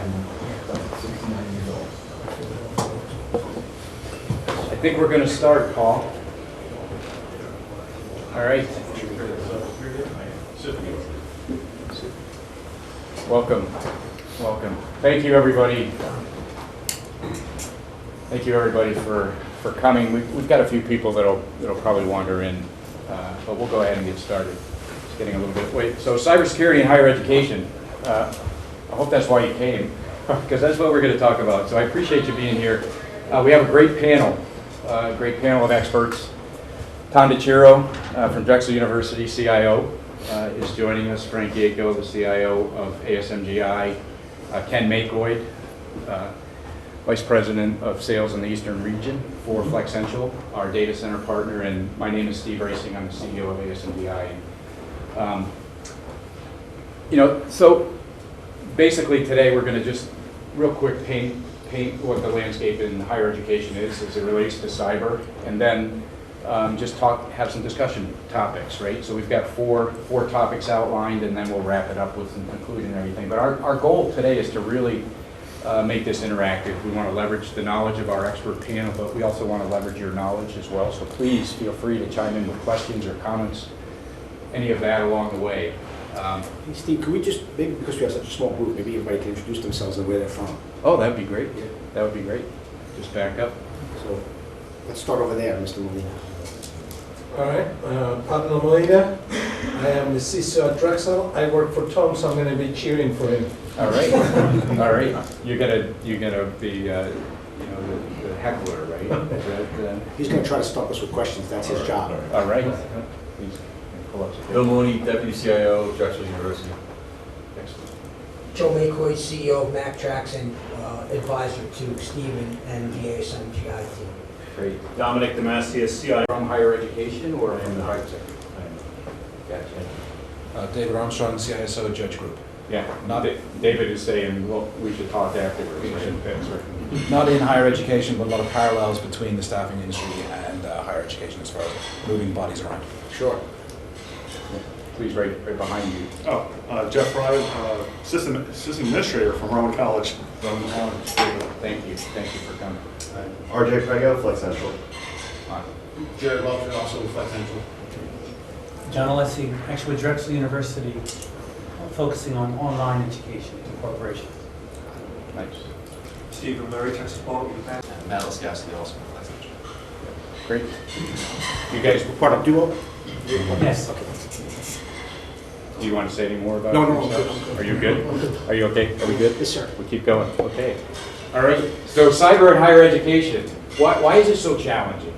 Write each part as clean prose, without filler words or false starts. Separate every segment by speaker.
Speaker 1: I think we're going to start, Paul. All right. Welcome. Welcome. Thank you, everybody. Thank you, everybody, for coming. We've got a few people that'll probably wander in, but we'll go ahead and get started. It's getting a little bit late. So, cybersecurity and higher education. I hope that's why you came, because that's what we're going to talk about. So I appreciate you being here. We have a great panel of experts. Tom DeChiaro from Drexel University, CIO, is joining us. Frank Yako, the CIO of ASMGI. Ken Makoid, Vice President of Sales in the Eastern Region for Flexential, our data center partner. And my name is Steve Roesing. I'm the CEO of ASMGI. So basically today we're going to just real quick paint what the landscape in higher education is as it relates to cyber, and then just have some discussion topics, right? So we've got four topics outlined, and then we'll wrap it up with some conclusion and everything. But our goal today is to really make this interactive. We want to leverage the knowledge of our expert panel, but we also want to leverage your knowledge as well. So please feel free to chime in with questions or comments, any of that along the way.
Speaker 2: Hey Steve, could we just, maybe because we have such a small group, maybe everybody can introduce themselves and where they're from?
Speaker 1: Oh, that would be great. Yeah. That would be great. Just back up.
Speaker 2: So let's start over there, Mr. Molina.
Speaker 3: All right, Pablo Molina. I am the CISO at Drexel. I work for Tom, so I'm going to be cheering for him.
Speaker 1: All right, all right. You're gonna be, the heckler, right?
Speaker 2: He's going to try to stop us with questions. That's his job.
Speaker 1: All right. Please pull up.
Speaker 4: Bill Mooney, Deputy CIO, Drexel University.
Speaker 1: Excellent.
Speaker 5: Joe Makoid, CEO of MacTrax and advisor to Stephen and the ASMGI team.
Speaker 1: Great.
Speaker 4: Dominic Damastius, CIO.
Speaker 1: From higher education or from the private sector? Gotcha.
Speaker 6: David Armstrong, CISO, Judge Group.
Speaker 1: Yeah. David is saying, well, we should talk afterwards. Right?
Speaker 6: Not in higher education, but a lot of parallels between the staffing industry and higher education as far as moving bodies around.
Speaker 2: Sure.
Speaker 1: Please, right behind you.
Speaker 7: Jeff Ryan, System Administrator from Rowan College.
Speaker 1: Thank you for coming.
Speaker 4: RJ Prego, Flexential.
Speaker 8: Jared Welford, also with Flexential.
Speaker 9: John Alessi, actually with Drexel University, focusing on online education to corporations.
Speaker 1: Nice.
Speaker 8: Stephen Murray, Texas Ball.
Speaker 6: Matt Laskowski, also Flexential.
Speaker 1: Great. You guys
Speaker 2: Part of Duo?
Speaker 9: Yes.
Speaker 2: Okay.
Speaker 1: Do you want to say any more about
Speaker 2: No,
Speaker 1: yourself? Are you good? Are you okay? Are we good?
Speaker 2: Yes, sir.
Speaker 1: We keep going. Okay. All right. So cyber and higher education. Why is it so challenging?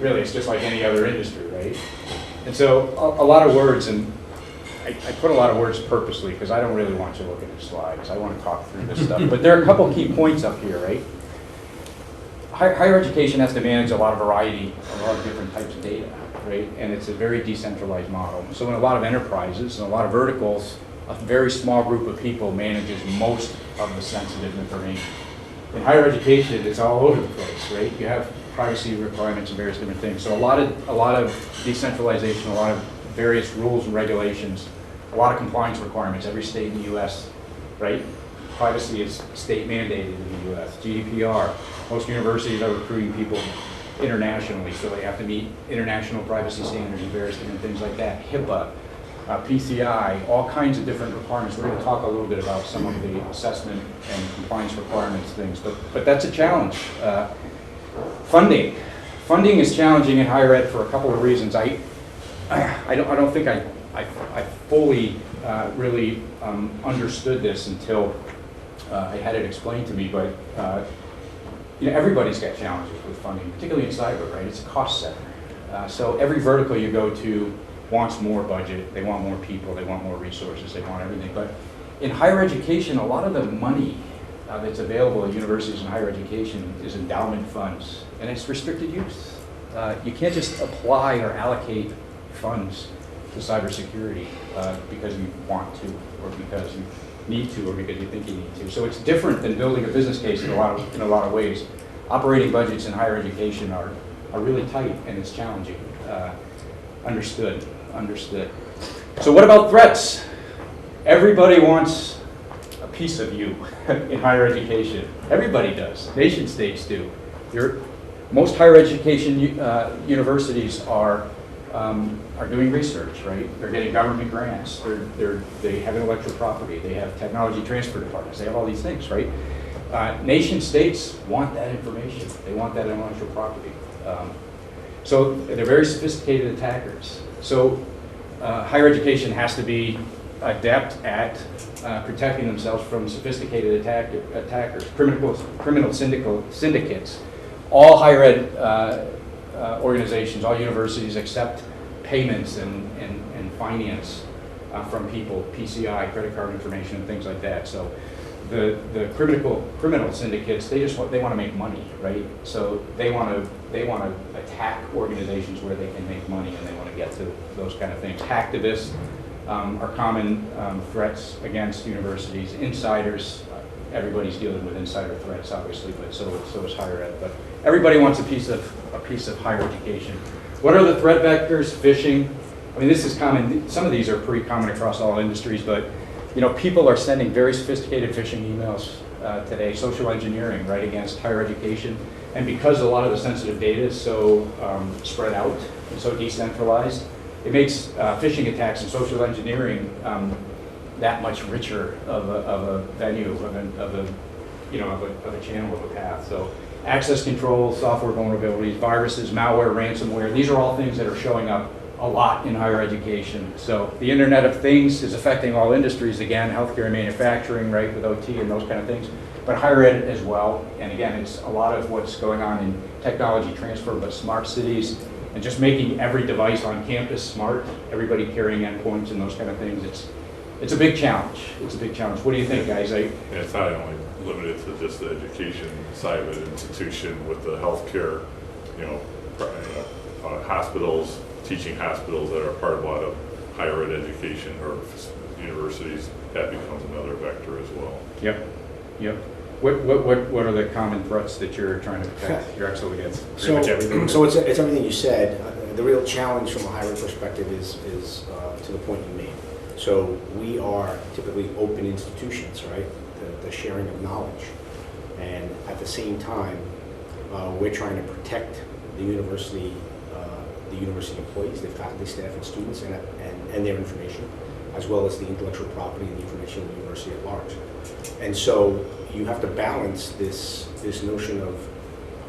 Speaker 1: Really, it's just like any other industry, right? And so a lot of words, and I put a lot of words purposely because I don't really want you to look at the slides. I want to talk through this stuff. But there are a couple key points up here, right? Higher education has to manage a lot of variety, a lot of different types of data, right? And it's a very decentralized model. So in a lot of enterprises and a lot of verticals, a very small group of people manages most of the sensitive information. In higher education, it's all over the place, right? You have privacy requirements and various different things. So a lot of decentralization, a lot of various rules and regulations, a lot of compliance requirements. Every state in the U.S., right? Privacy is state mandated in the U.S. GDPR. Most universities are recruiting people internationally, so they have to meet international privacy standards and various different things like that. HIPAA, PCI, all kinds of different requirements. We're going to talk a little bit about some of the assessment and compliance requirements things, but that's a challenge. Funding is challenging in higher ed for a couple of reasons. I don't think I fully really understood this until I had it explained to me, but everybody's got challenges with funding, particularly in cyber, right? It's a cost center. So every vertical you go to wants more budget, they want more people, they want more resources, they want everything. But in higher education, a lot of the money that's available at universities and higher education is endowment funds, and it's restricted use. You can't just apply or allocate funds to cybersecurity because you want to, or because you need to, or because you think you need to. So it's different than building a business case in a lot of ways. Operating budgets in higher education are really tight, and it's challenging. Understood. So what about threats? Everybody wants a piece of you in higher education. Everybody does. Nation states do. Most higher education universities are doing research, right? They're getting government grants. They have intellectual property. They have technology transfer departments. They have all these things, right? Nation states want that information. They want that intellectual property. So they're very sophisticated attackers. So higher education has to be adept at protecting themselves from sophisticated attackers, criminal syndicates. All higher ed organizations, all universities accept payments and finance from people, PCI, credit card information, and things like that. So the criminal syndicates, they want to make money, right? So they want to attack organizations where they can make money, and they want to get to those kind of things. Hacktivists are common threats against universities. Insiders, everybody's dealing with insider threats, obviously, but so is higher ed. But everybody wants a piece of higher education. What are the threat vectors? Phishing. I mean, this is common. Some of these are pretty common across all industries, but people are sending very sophisticated phishing emails today. Social engineering, right, against higher education, and because a lot of the sensitive data is so spread out and so decentralized, it makes phishing attacks and social engineering that much richer of a venue, of a channel, of a path. So access control, software vulnerabilities, viruses, malware, ransomware, these are all things that are showing up a lot in higher education. So the Internet of Things is affecting all industries, again, healthcare and manufacturing, right, with OT and those kind of things, but higher ed as well. And again, it's a lot of what's going on in technology transfer, but smart cities, and just making every device on campus smart, everybody carrying endpoints and those kind of things. It's a big challenge. It's a big challenge. What do you think, guys?
Speaker 10: And it's not only limited to just the education side of an institution with the healthcare, hospitals, teaching hospitals that are part of a lot of higher ed education or universities, that becomes another vector as well.
Speaker 1: Yep. What are the common threats that you're trying to protect Drexel against? Pretty much everything.
Speaker 2: So it's everything you said. The real challenge from a higher ed perspective is to the point you made. So we are typically open institutions, right? The sharing of knowledge. And at the same time, we're trying to protect the university employees, the faculty, staff, and students, and their information, as well as the intellectual property and the information of the university at large. And so you have to balance this notion of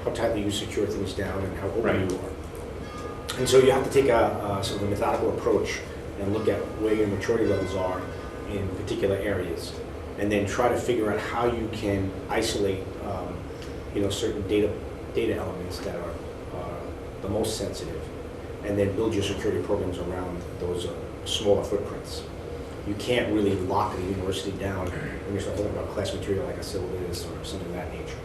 Speaker 2: how tightly you secure things down and how open you are. And so you have to take a sort of a methodical approach and look at where your maturity levels are in particular areas, and then try to figure out how you can isolate certain data elements that are the most sensitive, and then build your security programs around those smaller footprints. You can't really lock the university down when you start talking about class material like a syllabus or something of that nature.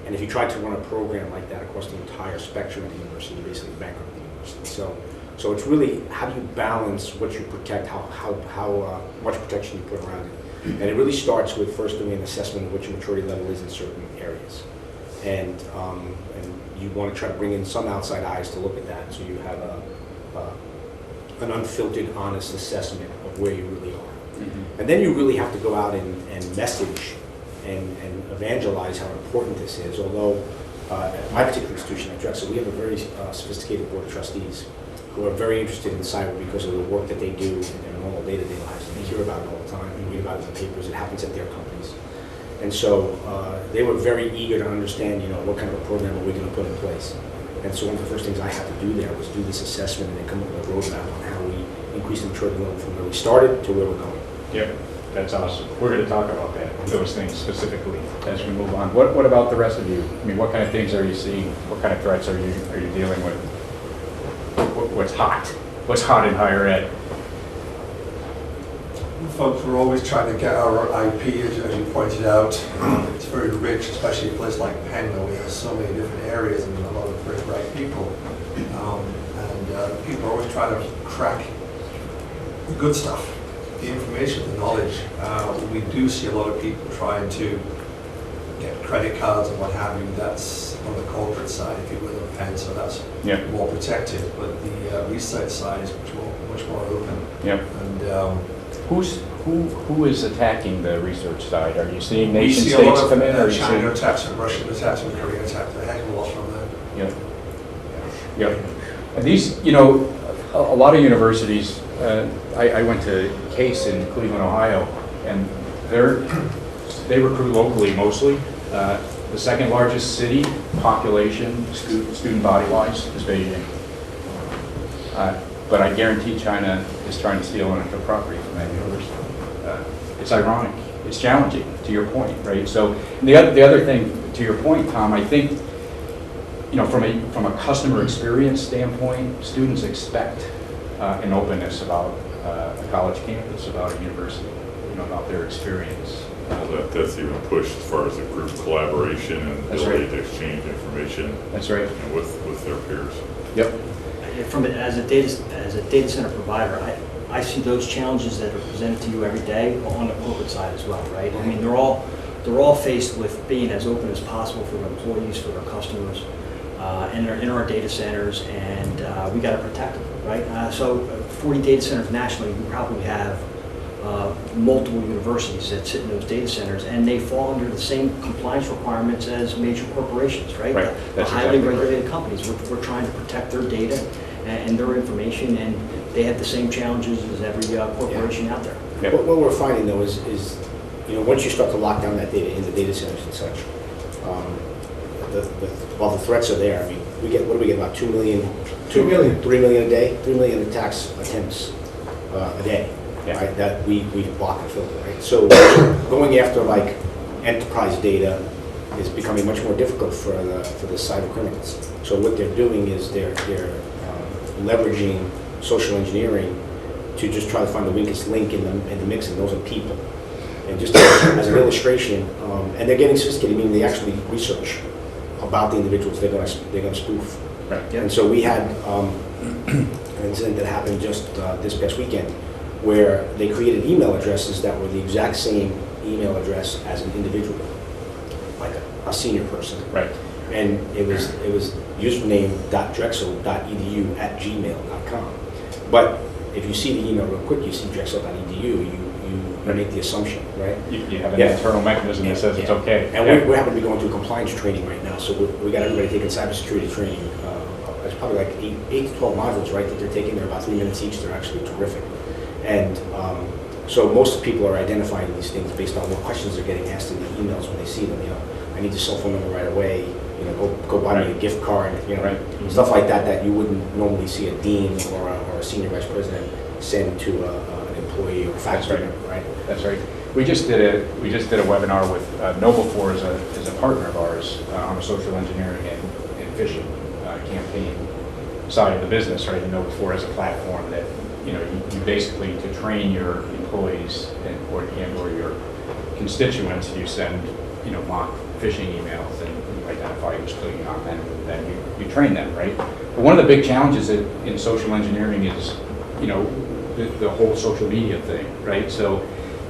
Speaker 2: And if you try to run a program like that across the entire spectrum of the university, you basically bankrupt the university. So it's really, how do you balance what you protect, how much protection you put around it. And it really starts with first doing an assessment of what your maturity level is in certain areas. And you want to try to bring in some outside eyes to look at that, so you have an unfiltered, honest assessment of where you really are. Mm-hmm. And then you really have to go out and message and evangelize how important this is. Although at my particular institution at Drexel, we have a very sophisticated board of trustees who are very interested in cyber because of the work that they do in their normal day-to-day lives. And they hear about it all the time, and read about it in the papers. It happens at their companies. And so they were very eager to understand, what kind of a program are we going to put in place. And so one of the first things I had to do there was do this assessment and then come up with a roadmap on how we increase the maturity level from where we started to where we're going.
Speaker 1: Yep, that's awesome. We're going to talk about those things specifically as we move on. What about the rest of you? I mean, what kind of things are you seeing? What kind of threats are you dealing with? What's hot? What's hot in higher ed?
Speaker 8: Folks, we're always trying to get our IP, as you pointed out. It's very rich, especially a place like Penn, where we have so many different areas and a lot of very bright people. And people are always trying to crack the good stuff, the information, the knowledge. We do see a lot of people trying to get credit cards and what have you. That's on the corporate side, if you will, of Penn, so that's more protected. But the research side is much more open.
Speaker 1: Yep.
Speaker 8: And
Speaker 1: Who's who is attacking the research side? Are you seeing
Speaker 8: We
Speaker 1: nation
Speaker 8: see a
Speaker 1: states
Speaker 8: lot
Speaker 1: come in? Or are
Speaker 8: of
Speaker 1: you
Speaker 8: China
Speaker 1: seeing?
Speaker 8: attacks and Russian attacks and Korean attacks, a heck of a lot from that.
Speaker 1: Yep. Yep. And these, a lot of universities, I went to Case in Cleveland, Ohio, and they recruit locally mostly. The second largest city, population, student body-wise, is Beijing. But I guarantee China is trying to steal intellectual property from that university. It's ironic. It's challenging, to your point, right? So the other thing, to your point, Tom, I think, from a customer experience standpoint, students expect an openness about a college campus, about a university, about their experience.
Speaker 10: That's even pushed as far as the group collaboration and
Speaker 1: That's
Speaker 10: ability
Speaker 1: right.
Speaker 10: to exchange information.
Speaker 1: That's right.
Speaker 10: With their peers.
Speaker 1: Yep.
Speaker 11: As a data center provider, I see those challenges that are presented to you every day on the corporate side as well, right? I mean, they're all faced with being as open as possible for their employees, for their customers, and they're in our data centers, and we got to protect them, right? So 40 data centers nationally, we probably have multiple universities that sit in those data centers, and they fall under the same compliance requirements as major corporations, right?
Speaker 1: Right.
Speaker 11: The
Speaker 1: That's
Speaker 11: highly
Speaker 1: exactly right.
Speaker 11: regulated companies. We're trying to protect their data and their information, and they have the same challenges as every corporation out there.
Speaker 1: Yep.
Speaker 2: What we're finding though is, once you start to lock down that data in the data centers and such, while the threats are there, I mean, what do we get, about 2 million?
Speaker 3: 2 million.
Speaker 2: 3 million a day? 3 million attacks attempts a day,
Speaker 1: Yeah.
Speaker 2: right? That we block and filter, right? So going after like enterprise data is becoming much more difficult for the cyber criminals. So what they're doing is they're leveraging social engineering to just try to find the weakest link in the mix, and those are people. And just as an illustration, and they're getting sophisticated, meaning they actually research about the individuals they're going to spoof.
Speaker 1: Right.
Speaker 2: And so we had an incident that happened just this past weekend, where they created email addresses that were the exact same email address as an individual, like a senior person.
Speaker 1: Right.
Speaker 2: And it was username.drexel.edu@gmail.com. But if you see the email real quick, you see drexel.edu, you make the assumption, right?
Speaker 1: You have an
Speaker 2: Yeah.
Speaker 1: internal mechanism that says it's
Speaker 2: Yeah.
Speaker 1: okay.
Speaker 2: And
Speaker 1: Yeah.
Speaker 2: we happen to be going through compliance training right now, so we got everybody taking cybersecurity training. It's probably like 8 to 12 modules, right, that they're taking. They're about 3 minutes each. They're actually terrific. And so most people are identifying these things based on what questions they're getting asked in the emails when they see them. I need your cell phone number right away. Go buy me a gift card.
Speaker 1: Right.
Speaker 2: Stuff like that you wouldn't normally see a dean or a senior vice president send to an employee or faculty
Speaker 1: That's right.
Speaker 2: member, right?
Speaker 1: That's right. We just did a webinar with Noble4 is a partner of ours on a social engineering and phishing campaign side of the business, right? And Noble4 is a platform that you basically, to train your employees or your constituents, you send mock phishing emails and you identify who's clicking on them, and then you train them, right? But one of the big challenges in social engineering is the whole social media thing, right? So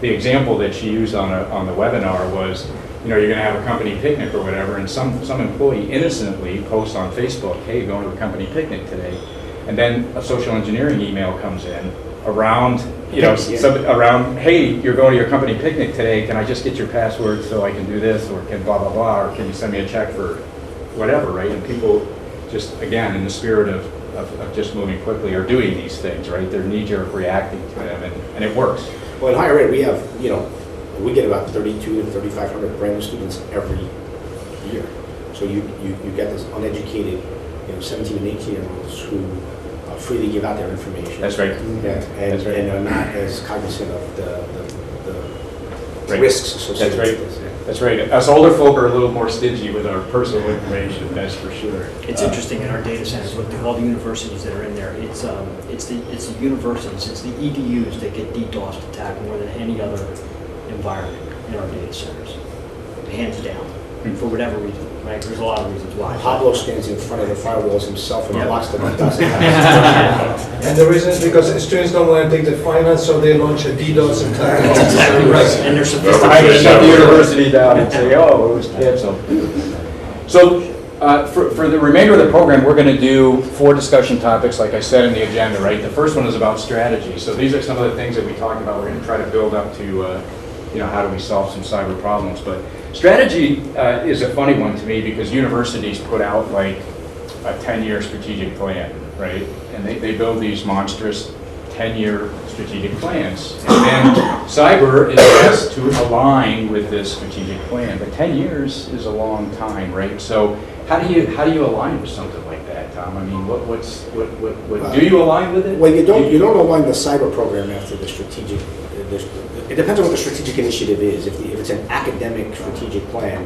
Speaker 1: the example that she used on the webinar was, you're going to have a company picnic or whatever, and some employee innocently posts on Facebook, hey, going to a company picnic today, and then a social engineering email comes in around, around, hey, you're going to your company picnic today, can I just get your password so I can do this, or can blah, blah, blah, or can you send me a check for whatever, right? And people just, again, in the spirit of just moving quickly, are doing these things, right? They're knee-jerk reacting to them, and it works.
Speaker 2: Well, in higher ed, we have, we get about 3,200 to 3,500 brand new students every year. So you get this uneducated, 17 and 18-year-olds who freely give out their information.
Speaker 1: That's right.
Speaker 2: Yeah,
Speaker 1: That's right.
Speaker 2: and are not as cognizant of the
Speaker 1: Right.
Speaker 2: risks associated
Speaker 1: That's right.
Speaker 2: with this. Yeah.
Speaker 1: That's right. Us older folk are a little more stingy with our personal information, that's for sure.
Speaker 11: It's interesting in our data centers with all the universities that are in there. It's the universities, it's the EDUs that get DDoS attacked more than any other environment in our data centers, hands down, for whatever reason. Right? There's a lot of reasons why.
Speaker 2: Pablo stands in front of the firewalls himself and
Speaker 11: Yeah.
Speaker 2: blocks the DDoS attacks.
Speaker 3: And the reason is because students don't want to take the finance, so they launch a DDoS attack.
Speaker 11: Right. And they're
Speaker 1: I would shut the
Speaker 11: sophisticated.
Speaker 1: university down and say, oh, it was canceled. So For the remainder of the program, we're going to do 4 discussion topics, like I said in the agenda, right? The first one is about strategy. So these are some of the things that we talked about. We're going to try to build up to, how do we solve some cyber problems. But strategy is a funny one to me because universities put out like a 10-year strategic plan, right? And they build these monstrous 10-year strategic plans. And then cyber is asked to align with this strategic plan. But 10 years is a long time, right? So how do you align with something like that, Tom? I mean, what do you align with it?
Speaker 2: Well, you don't align the cyber program after the strategic. It depends on what the strategic initiative is. If it's an academic strategic plan,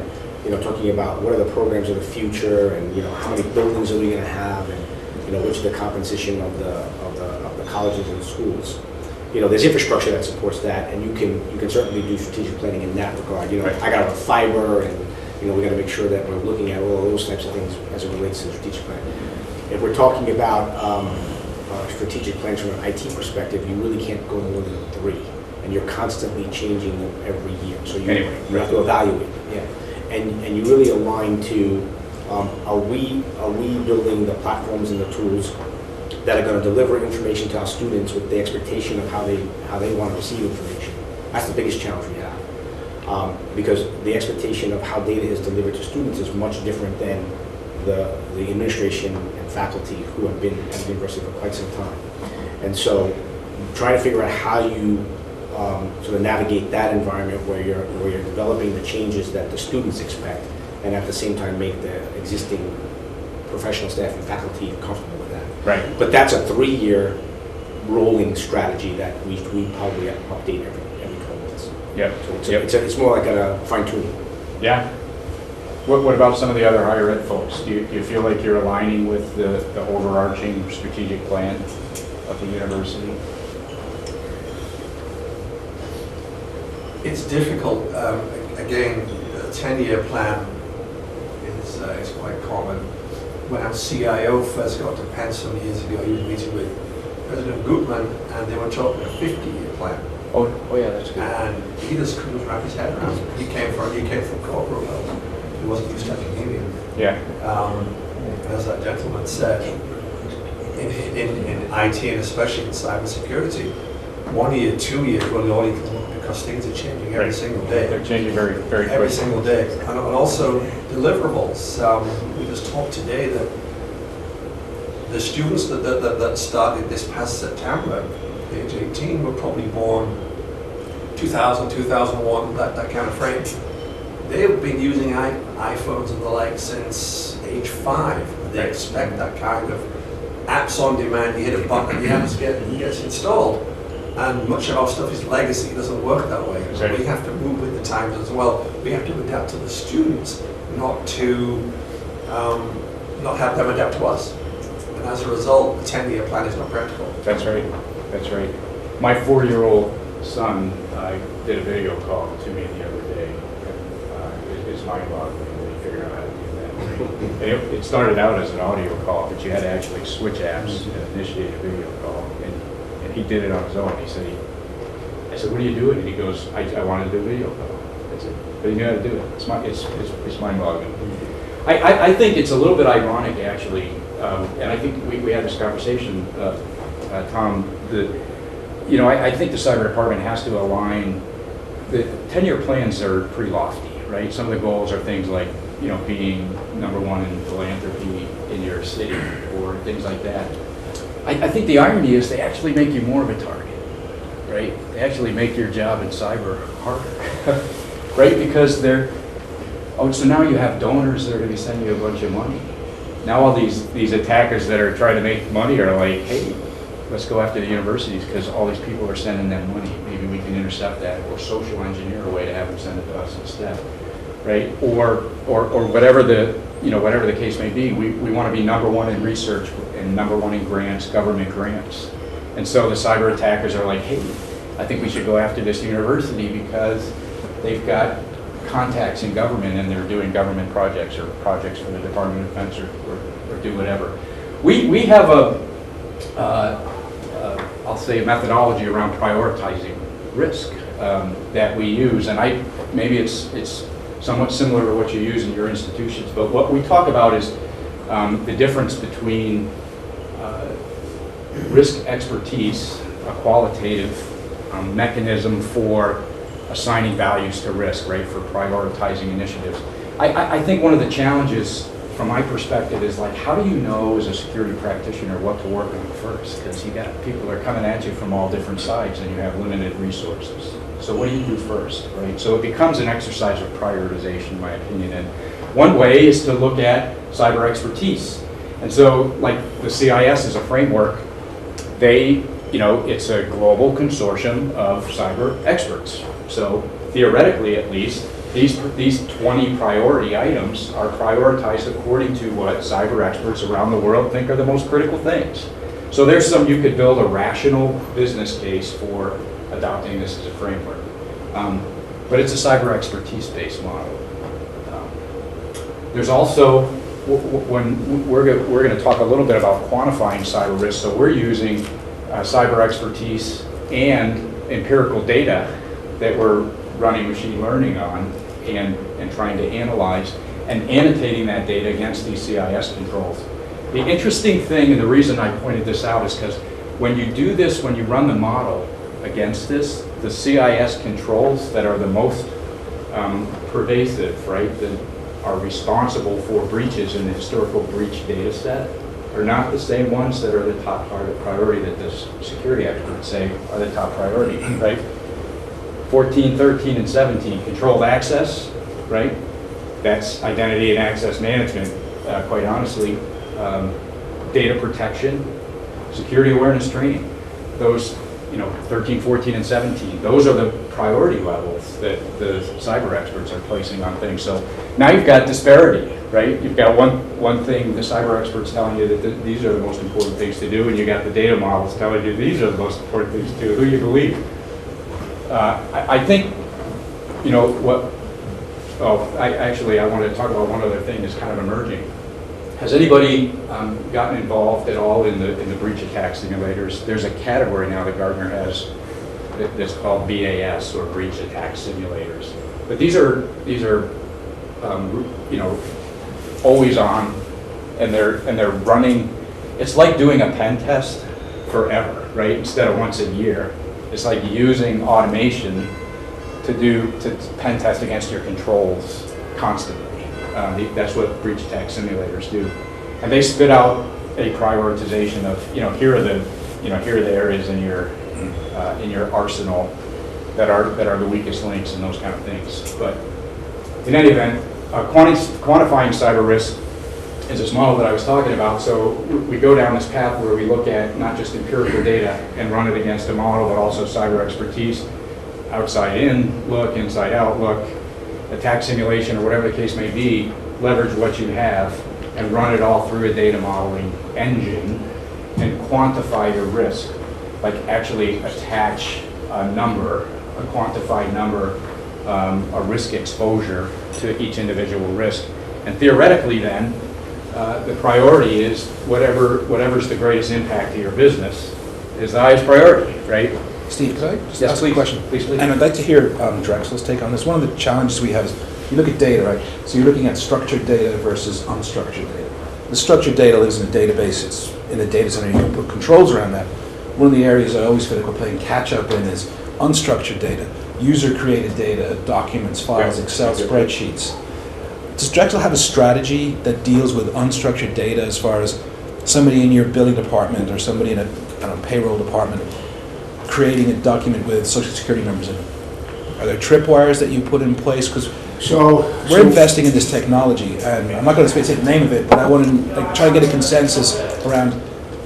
Speaker 2: talking about what are the programs of the future, and how many buildings are we going to have, and which is the composition of the colleges and the schools. There's infrastructure that supports that, and you can certainly do strategic planning in that regard. I got to have fiber, and we got to make sure that we're looking at all of those types of things as it relates to the strategic plan. If we're talking about strategic plans from an IT perspective, you really can't go more than 3, and you're constantly changing them every year. So you have to evaluate. Yeah, and you really align to are we building the platforms and the tools that are going to deliver information to our students with the expectation of how they want to receive information. That's the biggest challenge we have. Because the expectation of how data is delivered to students is much different than the administration and faculty who have been at the university for quite some time. And so trying to figure out how you sort of navigate that environment where you're developing the changes that the students expect, and at the same time make the existing professional staff and faculty comfortable with that.
Speaker 1: Right.
Speaker 2: But that's a 3-year rolling strategy that we probably update every 12 months.
Speaker 1: Yep.
Speaker 2: So it's more like a fine tuning.
Speaker 1: Yeah. What about some of the other higher ed folks? Do you feel like you're aligning with the overarching strategic plan of the university?
Speaker 8: It's difficult. Again, a 10-year plan is quite common. When our CIO first got to Penn some years ago, he was meeting with President Gutmann, and they were talking a 50-year plan.
Speaker 1: Oh yeah, that's good.
Speaker 8: And he just couldn't wrap his head around it. He came from corporate world. He wasn't used to academia.
Speaker 1: Yeah.
Speaker 8: As that gentleman said, in IT and especially in cybersecurity, 1 year, 2 years really all you can look, because things are changing every single day.
Speaker 1: They're changing very, very quickly.
Speaker 8: Every single day. And also deliverables. We just talked today that the students that started this past September, age 18, were probably born 2000, 2001, that kind of frame. They've been using iPhones and the like since age 5. They expect that kind of apps on demand. You hit a button and the apps gets installed. And much of our stuff is legacy. It doesn't work that way.
Speaker 1: Exactly.
Speaker 8: We have to move with the times as well. We have to adapt to the students, not have them adapt to us. And as a result, the 10-year plan is not practical.
Speaker 1: That's right. That's right. My 4-year-old son did a video call to me the other day. It's mind-boggling when you figure out how to do that. And it started out as an audio call, but you had to actually switch apps and initiate a video call. And he did it on his own. I said, what are you doing? And he goes, I wanted to do a video call. That's it. But he knew how to do it. It's mind-boggling. I think it's a little bit ironic, actually, and I think we had this conversation, Tom, I think the cyber department has to align. The 10-year plans are pretty lofty, right? Some of the goals are things like, being #1 in philanthropy in your city or things like that. I think the irony is they actually make you more of a target, right? They actually make your job in cyber harder, right? Because so now you have donors that are going to be sending you a bunch of money. Now all these attackers that are trying to make money are like, hey, let's go after the universities because all these people are sending them money. Maybe we can intercept that or social engineer a way to have them send it to us instead, right? Or whatever the case may be. We want to be #1 in research and #1 in grants, government grants. And so the cyber attackers are like, hey, I think we should go after this university because they've got contacts in government and they're doing government projects or projects for the Department of Defense or do whatever. We have I'll say a methodology around prioritizing risk that we use, and maybe it's somewhat similar to what you use in your institutions. But what we talk about is the difference between risk expertise, a qualitative mechanism for assigning values to risk, right, for prioritizing initiatives. I think one of the challenges from my perspective is like, how do you know as a security practitioner what to work on first? Because you got people that are coming at you from all different sides and you have limited resources. So what do you do first, right? So it becomes an exercise of prioritization, in my opinion. And one way is to look at cyber expertise. And so like the CIS is a framework. They, it's a global consortium of cyber experts. So theoretically, at least, these 20 priority items are prioritized according to what cyber experts around the world think are the most critical things. So there's you could build a rational business case for adopting this as a framework. But it's a cyber expertise-based model. There's also, when we're going to talk a little bit about quantifying cyber risk, so we're using cyber expertise and empirical data that we're running machine learning on and trying to analyze and annotating that data against these CIS controls. The interesting thing, and the reason I pointed this out, is because when you do this, when you run the model against this, the CIS controls that are the most pervasive, right, that are responsible for breaches in the historical breach data set are not the same ones that are the top priority that the security experts say are the top priority, right? 14, 13, and 17, controlled access, right? That's identity and access management, quite honestly. Data protection, security awareness training. Those, 13, 14, and 17, those are the priority levels that the cyber experts are placing on things. So now you've got disparity, right? You've got one thing, the cyber experts telling you that these are the most important things to do, and you got the data models telling you these are the most important things to do. Who do you believe? I think, I wanted to talk about one other thing that's kind of emerging. Has anybody gotten involved at all in the breach attack simulators? There's a category now that Gartner has that's called BAS, or breach attack simulators. But these are always on, and they're running. It's like doing a pen test forever, right? Instead of once a year. It's like using automation to pen test against your controls constantly. That's what breach attack simulators do, and they spit out a prioritization of here are the areas in your arsenal that are the weakest links and those kind of things. But in any event, quantifying cyber risk is this model that I was talking about. So we go down this path where we look at not just empirical data and run it against a model, but also cyber expertise, outside in look, inside out look, attack simulation, or whatever the case may be, leverage what you have and run it all through a data modeling engine and quantify your risk, like actually attach a number, a quantified number, a risk exposure to each individual risk. And theoretically then, the priority is whatever's the greatest impact to your business is the highest priority, right?
Speaker 6: Steve, could I just
Speaker 1: Yes,
Speaker 6: ask
Speaker 1: please.
Speaker 6: a question?
Speaker 1: Please.
Speaker 6: And I'd like to hear Drexel's take on this. One of the challenges we have is you look at data, right? So you're looking at structured data versus unstructured data. The structured data lives in a database. It's in a data center. You can put controls around that. One of the areas I always feel like we're playing catch up in is unstructured data, user-created data, documents, files, Excel spreadsheets. Does Drexel have a strategy that deals with unstructured data as far as somebody in your billing department or somebody in a payroll department creating a document with social security numbers in it? Are there tripwires that you put in place? Because we're investing in this technology, and I'm not going to say the name of it, but I want to try to get a consensus around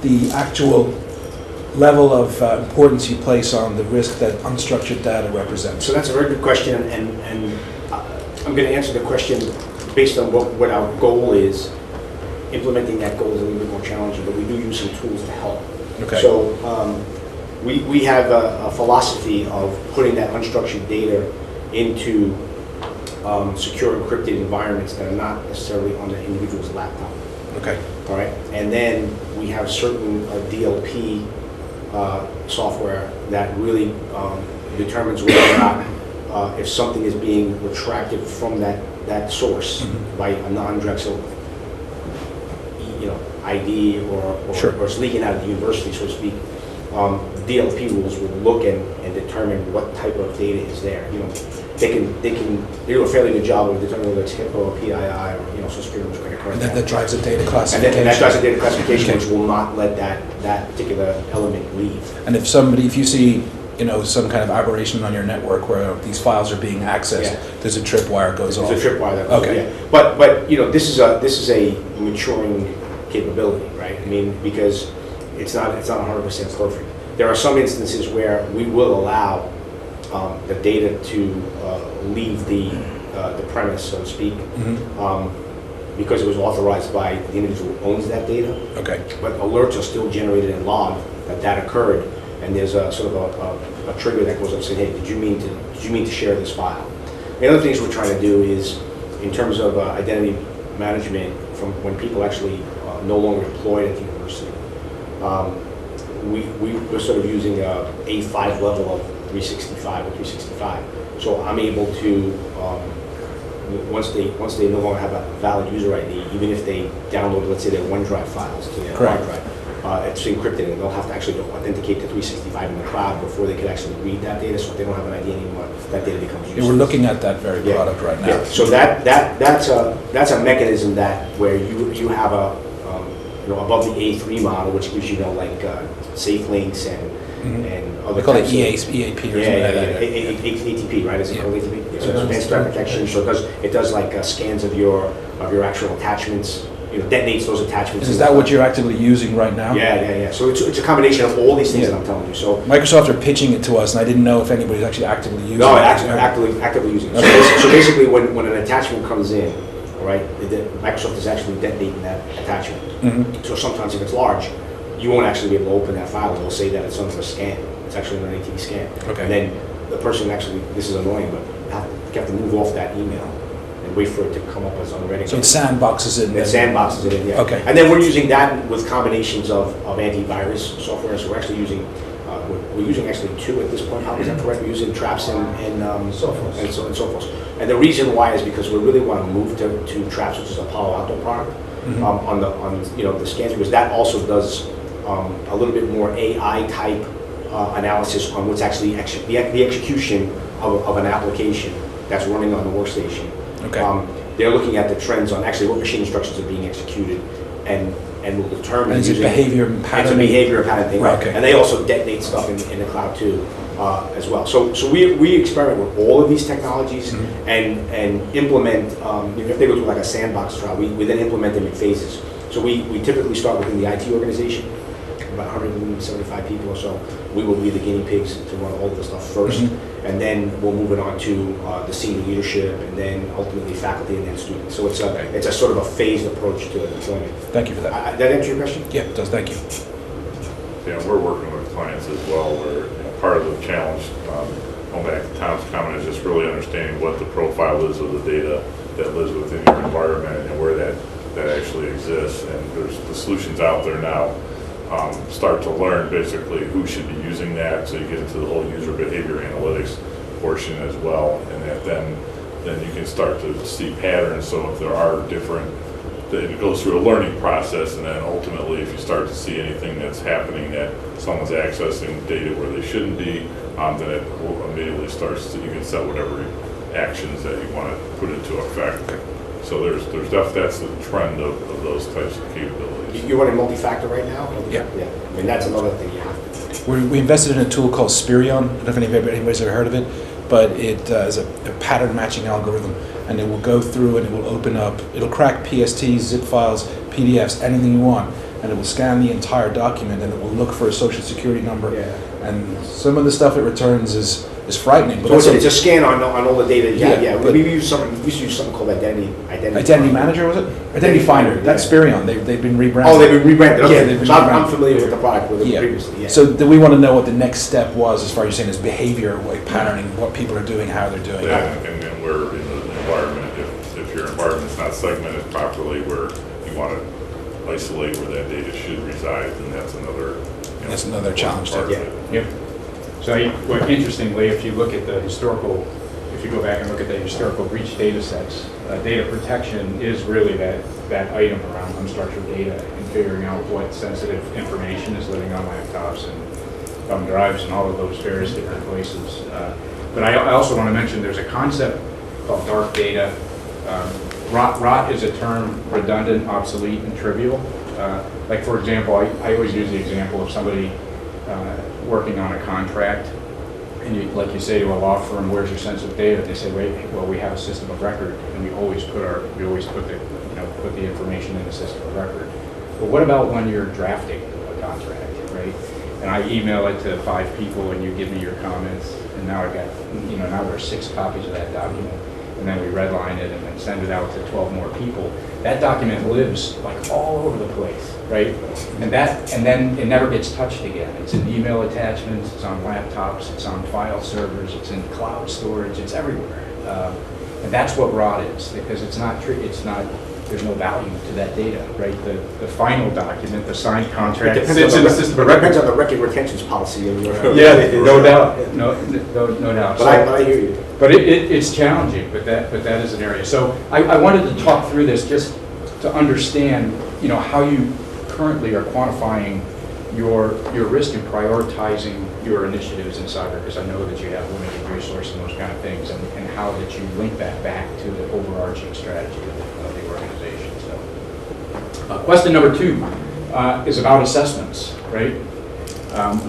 Speaker 6: the actual level of importance you place on the risk that unstructured data represents.
Speaker 2: So that's a very good question, and I'm going to answer the question based on what our goal is. Implementing that goal is a little bit more challenging, but we do use some tools to help.
Speaker 6: Okay.
Speaker 2: So we have a philosophy of putting that unstructured data into secure encrypted environments that are not necessarily on the individual's laptop.
Speaker 6: Okay.
Speaker 2: All right, and then we have certain DLP software that really determines whether or not if something is being retracted from that source by a non-Drexel, ID or it's leaking out of the university, so to speak, DLP rules would look and determine what type of data is there. They do a fairly good job of determining whether it's HIPAA or PII or Social Security credit card.
Speaker 6: And that drives the data
Speaker 2: And
Speaker 6: classification.
Speaker 2: that drives the data classification, which will not let that particular element leave.
Speaker 6: And if you see, some kind of aberration on your network where these files are being accessed, there's a tripwire goes off.
Speaker 2: There's a tripwire that goes off,
Speaker 6: Okay.
Speaker 2: yeah. But this is a maturing capability, right? I mean, because it's not 100% perfect. There are some instances where we will allow the data to leave the premise, so to speak, because it was authorized by the individual who owns that data.
Speaker 6: Okay.
Speaker 2: But alerts are still generated and logged that occurred, and there's a sort of a trigger that goes up saying, hey, did you mean to share this file? The other things we're trying to do is, in terms of identity management, from when people actually no longer employed at the university, we're sort of using a A5 level of 365 or 365. So I'm able to, once they no longer have a valid user ID, even if they download, let's say, their OneDrive files to their hard drive, it's encrypted, and they'll have to actually authenticate to 365 in the cloud before they can actually read that data. So if they don't have an ID anymore, that data becomes useless.
Speaker 6: We're looking at that very product right now.
Speaker 2: Yeah. So that's a mechanism that where you have above the A3 model, which gives safe links and other.
Speaker 6: We call it
Speaker 2: types
Speaker 6: EAP or something like that.
Speaker 2: ATP, right? Is it called ATP? Yeah, so it's advanced threat protection. So it does scans of your actual attachments. Detonates those attachments.
Speaker 6: Is that what you're actively using right now?
Speaker 2: Yeah. So it's a combination of all these things that I'm telling you. So
Speaker 6: Microsoft are pitching it to us, and I didn't know if anybody's actually actively using it.
Speaker 2: No, actively using it.
Speaker 6: Okay.
Speaker 2: So basically, when an attachment comes in, right, Microsoft is actually detonating that attachment. So sometimes if it's large, you won't actually be able to open that file. It'll say that it's under a scan. It's actually an ATP scan.
Speaker 6: Okay.
Speaker 2: And then the person actually, this is annoying, but you have to move off that email and wait for it to come up as unread.
Speaker 6: So it sandboxes it.
Speaker 2: It sandboxes it in, yeah.
Speaker 6: Okay.
Speaker 2: And then we're using that with combinations of antivirus software. So we're actually using, we're using actually two at this point. How is that correct? We're using Traps and
Speaker 3: Sophos.
Speaker 2: and Sophos. And the reason why is because we really want to move to Traps, which is a Palo Alto product, on the scans, because that also does a little bit more AI type analysis on what's actually the execution of an application that's running on the workstation.
Speaker 6: Okay.
Speaker 2: They're looking at the trends on actually what machine instructions are being executed, and will determine.
Speaker 6: And is it behavior pattern?
Speaker 2: It's a behavior pattern thing, right?
Speaker 6: Okay.
Speaker 2: And they also detonate stuff in the cloud too, as well. So we experiment with all of these technologies and implement. If they go through like a sandbox trial, we then implement them in phases. So we typically start within the IT organization, about 175 people or so. We will be the guinea pigs to run all of the stuff first, and then we'll move it on to the senior leadership, and then ultimately faculty, and then students. So it's a sort of a phased approach to deployment.
Speaker 6: Thank you for that.
Speaker 2: Did that answer your question?
Speaker 6: Yeah, it does. Thank you.
Speaker 10: Yeah, we're working with clients as well, where part of the challenge, going back to Tom's comment, is just really understanding what the profile is of the data that lives within your environment and where that actually exists. And there's the solutions out there now. Start to learn basically who should be using that, so you get into the whole user behavior analytics portion as well, and that then you can start to see patterns. So if there are different, it goes through a learning process, and then ultimately if you start to see anything that's happening that someone's accessing data where they shouldn't be, then it will immediately starts to, you can set whatever actions that you want to put into effect. So there's definitely, that's the trend of those types of capabilities.
Speaker 2: You're running multi-factor right now?
Speaker 6: Yeah.
Speaker 2: I mean, that's another thing you have to do.
Speaker 6: We invested in a tool called Spirion. I don't know if anybody's ever heard of it, but it is a pattern matching algorithm, and it will go through and it will open up, it'll crack PSTs, zip files, PDFs, anything you want, and it will scan the entire document, and it will look for a social security number.
Speaker 2: Yeah.
Speaker 6: And some of the stuff it returns is frightening. But
Speaker 2: So it's a scan on all the data. Yeah.
Speaker 6: but-
Speaker 2: We used to use something called Identity
Speaker 6: Manager, was it? Identity Finder. That's Spirion. They've been rebranded.
Speaker 2: Oh, they've been rebranded. Okay.
Speaker 6: Yeah, they've been
Speaker 2: So I'm
Speaker 6: rebranded.
Speaker 2: familiar with the product previously. Yeah.
Speaker 6: So we want to know what the next step was, as far as you're saying, is behavior, like patterning, what people are doing, how they're doing it.
Speaker 10: And then where in the environment, if your environment's not segmented properly, where you want to isolate where that data should reside, then that's another.
Speaker 6: That's another challenge
Speaker 10: part
Speaker 6: too.
Speaker 10: of it.
Speaker 1: Yep. So, interestingly, if you look at the historical you go back and look at the historical breach data sets, data protection is really that item around unstructured data and figuring out what sensitive information is living on laptops and thumb drives and all of those various different places. But I also want to mention there's a concept called dark data. Rot is a term redundant, obsolete, and trivial. Like for example, I always use the example of somebody working on a contract, and like you say to a law firm, "Where's your sensitive data?" They say, "Wait, well, we have a system of record, and we always put the information in the system of record." But what about when you're drafting a contract, right? And I email it to 5 people, and you give me your comments, and now I've got, now there's 6 copies of that document, and then we redline it and then send it out to 12 more people. That document lives like all over the place, right? And then it never gets touched again. It's in email attachments, it's on laptops, it's on file servers, it's in cloud storage, it's everywhere. And that's what rot is, because there's no value to that data, right? The final document, the signed contract,
Speaker 2: Depends
Speaker 1: in the system of record.
Speaker 2: Depends on the record retention policy.
Speaker 1: Yeah, no doubt, no doubt.
Speaker 2: But I hear you.
Speaker 1: But it's challenging, but that is an area. So I wanted to talk through this just to understand, how you currently are quantifying your risk and prioritizing your initiatives in cyber, because I know that you have limited resources and those kind of things, and how that you link that back to the overarching strategy of the organization. So, question number 2 is about assessments, right?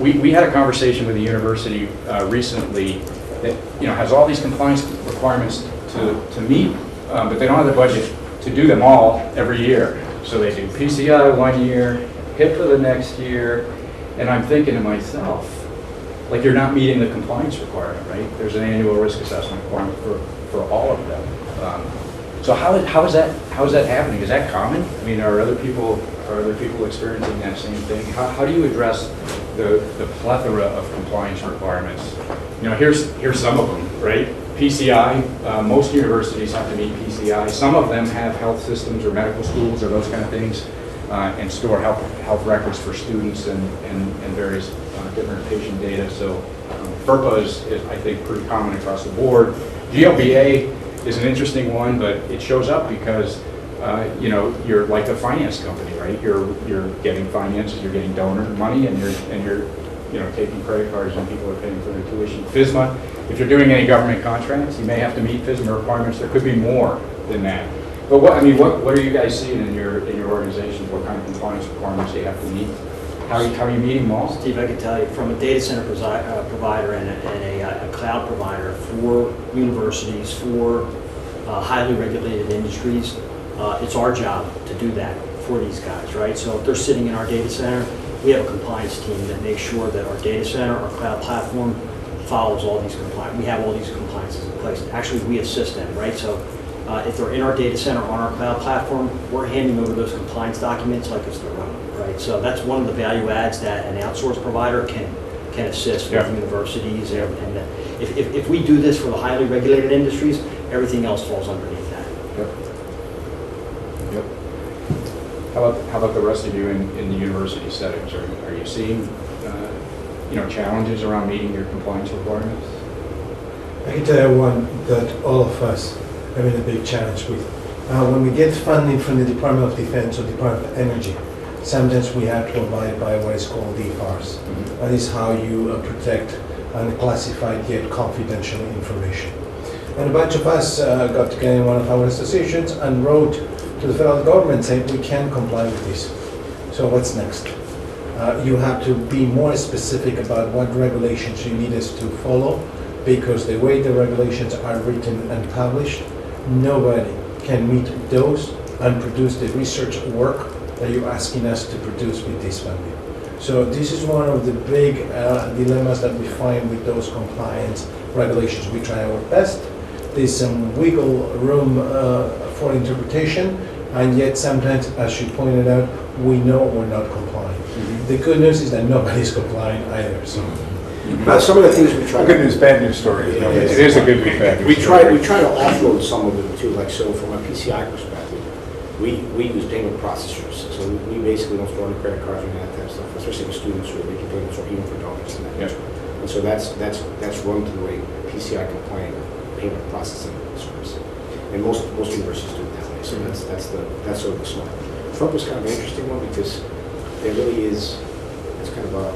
Speaker 1: We had a conversation with the university recently that has all these compliance requirements to meet, but they don't have the budget to do them all every year. So they do PCI 1 year, HIPAA the next year, and I'm thinking to myself, like, you're not meeting the compliance requirement, right? There's an annual risk assessment requirement for all of them. So how is that happening? Is that common? I mean, are other people experiencing that same thing? How do you address the plethora of compliance requirements? Here's some of them, right? PCI, most universities have to meet PCI. Some of them have health systems or medical schools or those kind of things, and store health records for students and various different patient data. So FERPA is, I think, pretty common across the board. GLBA is an interesting one, but it shows up because you're like a finance company, right? You're getting finances, you're getting donor money, and you're taking credit cards and people are paying for their tuition. FSMA, if you're doing any government contracts, you may have to meet FSMA requirements. There could be more than that. But what are you guys seeing in your organization? What kind of compliance requirements do you have to meet? How are you meeting them all?
Speaker 11: Steve, I can tell you, from a data center provider and a cloud provider for universities, for highly regulated industries, it's our job to do that for these guys, right? So if they're sitting in our data center, we have a compliance team that makes sure that our data center, our cloud platform, follows all these compliance. We have all these compliances in place. Actually, we assist them, right? So if they're in our data center on our cloud platform, we're handing over those compliance documents like it's their own, right? So that's one of the value adds that an outsourced provider can assist with universities. And if we do this for the highly regulated industries, everything else falls underneath that.
Speaker 1: Yep. How about the rest of you in the university settings? Are you seeing challenges around meeting your compliance requirements?
Speaker 3: I can tell you one that all of us have been a big challenge with. When we get funding from the Department of Defense or Department of Energy, sometimes we have to abide by what is called DFARS.
Speaker 1: Mm-hmm.
Speaker 3: That is how you protect unclassified yet confidential information. And a bunch of us got together in one of our associations and wrote to the federal government saying we can comply with this. So what's next? You have to be more specific about what regulations you need us to follow, because the way the regulations are written and published, nobody can meet those and produce the research work that you're asking us to produce with this funding. So this is one of the big dilemmas that we find with those compliance regulations. We try our best. There's some wiggle room for interpretation, and yet sometimes, as you pointed out, we know we're not complying. Mm-hmm. The good news is that nobody's complying either. So.
Speaker 2: Some of the things we try.
Speaker 6: Good news, bad news story.
Speaker 1: It is a good news, bad news
Speaker 2: We try to
Speaker 1: story.
Speaker 2: offload some of them too. Like, so from a PCI perspective, we use payment processors. So we basically don't store any credit cards or that type of stuff, especially with students who are making payments or even for donors and that.
Speaker 1: Yep.
Speaker 2: And so that's run through a PCI compliant payment processing service. And most universities do it that way. So that's sort of the smart. Trump was kind of an interesting one because there really is, it's kind of a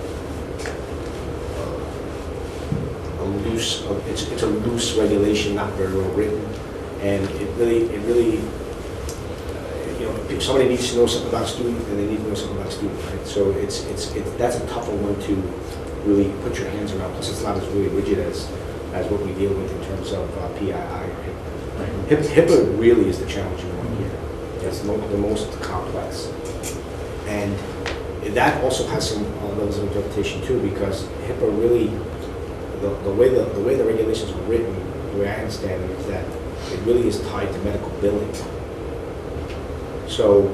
Speaker 2: loose, it's a loose regulation, not very well written, and it really, if somebody needs to know something about a student, then they need to know something about a student, right? So that's a tougher one to really put your hands around. Plus, it's not as really rigid as what we deal with in terms of PII or HIPAA. HIPAA really is the challenging one here. It's the most complex, and that also has some levels of interpretation too, because HIPAA really, the way the regulations are written, the way I understand it, is that it really is tied to medical billing. So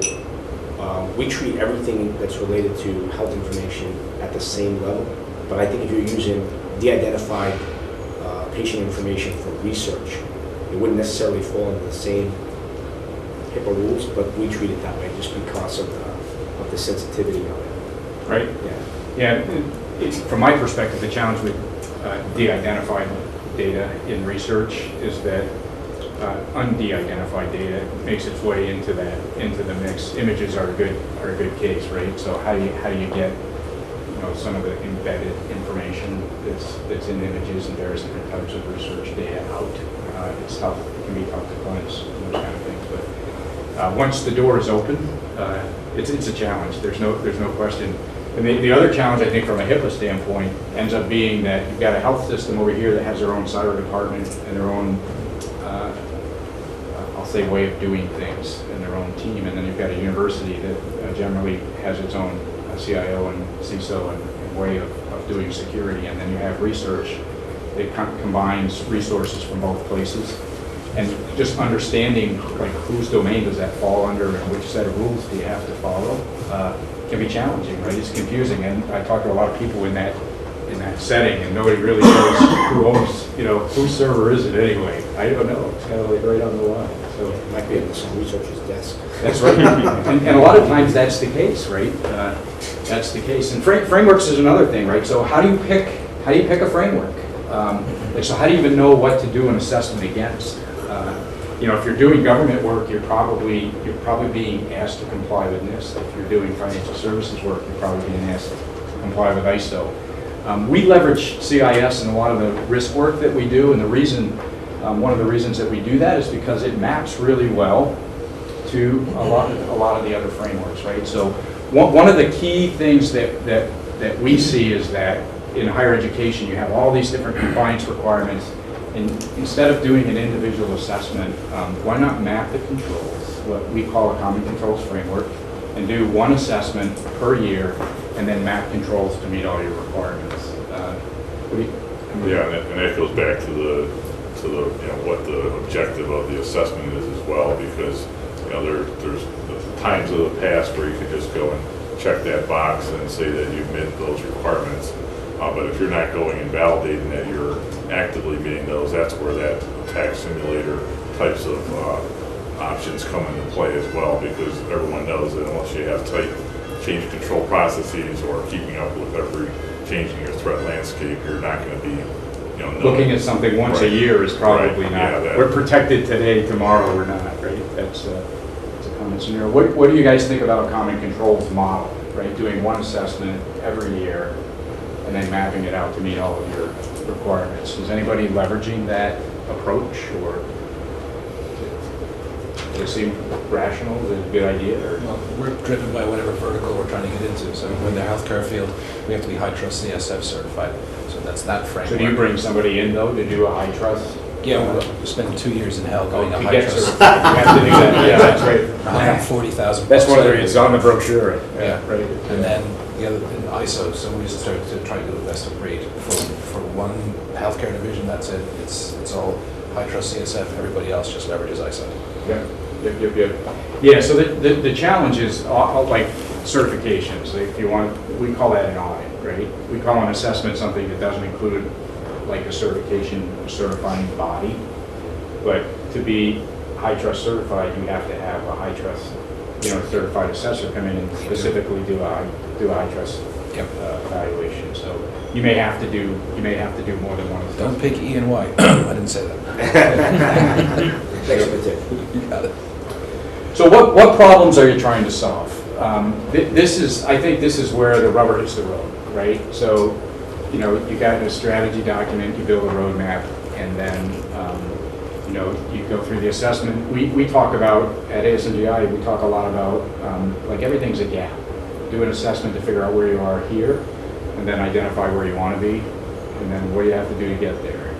Speaker 2: we treat everything that's related to health information at the same level. But I think if you're using de-identified patient information for research, it wouldn't necessarily fall into the same HIPAA rules, but we treat it that way just because of the sensitivity of it.
Speaker 1: Right?
Speaker 2: Yeah.
Speaker 1: Yeah. From my perspective, the challenge with de-identified data in research is that unde-identified data makes its way into the mix. Images are a good case, right? So how do you get some of the embedded information that's in images and various different types of research data out? It's tough. It can be tough to cleanse and those kind of things. But once the door is open, it's a challenge. There's no question. And the other challenge, I think, from a HIPAA standpoint, ends up being that you've got a health system over here that has their own cyber department and their own, I'll say, way of doing things and their own team. And then you've got a university that generally has its own CIO and CISO and way of doing security. And then you have research that combines resources from both places. And just understanding like whose domain does that fall under and which set of rules do you have to follow can be challenging, right? It's confusing. And I talk to a lot of people in that setting, and nobody really knows who owns, whose server is it anyway? I don't know. It's kind of like right on the line. So
Speaker 2: It might be on some researcher's desk.
Speaker 1: that's right. And a lot of times that's the case, right? That's the case. And frameworks is another thing, right? So how do you pick a framework? So how do you even know what to do an assessment against? If you're doing government work, you're probably being asked to comply with NIST. If you're doing financial services work, you're probably being asked to comply with ISO. We leverage CIS in a lot of the risk work that we do, and one of the reasons that we do that is because it maps really well to a lot of the other frameworks, right? So one of the key things that we see is that in higher education, you have all these different compliance requirements. And instead of doing an individual assessment, why not map the controls, what we call a common controls framework, and do one assessment per year, and then map controls to meet all your requirements.
Speaker 10: And that goes back to the what the objective of the assessment is as well, because there's times of the past where you could just go and check that box and say that you meet those requirements. But if you're not going and validating that you're actively meeting those, that's where that attack simulator types of options come into play as well, because everyone knows that unless you have tight change control processes or keeping up with every change in your threat landscape, you're not going to be
Speaker 1: looking at something once a year is probably not.
Speaker 10: Yeah,
Speaker 1: we're protected today, tomorrow we're not, right? That's a common scenario. What do you guys think about a common controls model, right? Doing one assessment every year and then mapping it out to meet all of your requirements. Is anybody leveraging that approach, or does it seem rational? Is it a good idea? Or?
Speaker 6: Well, we're driven by whatever vertical we're trying to get into. So in the healthcare field, we have to be high trust CSF certified. So that's that framework.
Speaker 1: So do you bring somebody in though to do a high trust?
Speaker 6: Yeah, we're spending 2 years in hell going to
Speaker 1: to
Speaker 6: high
Speaker 1: get
Speaker 6: trust.
Speaker 1: certified. You have to do that. Yeah, that's right.
Speaker 6: 140,000.
Speaker 1: That's one of the reasons on the brochure.
Speaker 6: Yeah,
Speaker 1: right.
Speaker 6: And then the other in ISO. So we just started to try to do the best of breed for one healthcare division. That's it. It's all high trust CSF. Everybody else just leverages ISO.
Speaker 1: Yep. Yeah. So the challenge is like certifications. If you want, we call that an audit, right? We call an assessment something that doesn't include like a certifying body. But to be high trust certified, you have to have a high trust, certified assessor come in and specifically do a high trust evaluation. So you may have to do more than one of those.
Speaker 6: Don't pick E and Y. I didn't say that.
Speaker 2: Thanks for the tip.
Speaker 6: You got it.
Speaker 1: So what problems are you trying to solve? I think this is where the rubber hits the road, right? So, you got a strategy document, you build a roadmap, and then, you go through the assessment. We talk about, at ASMGI, we talk a lot about, like everything's a gap. Do an assessment to figure out where you are here, and then identify where you want to be, and then what do you have to do to get there.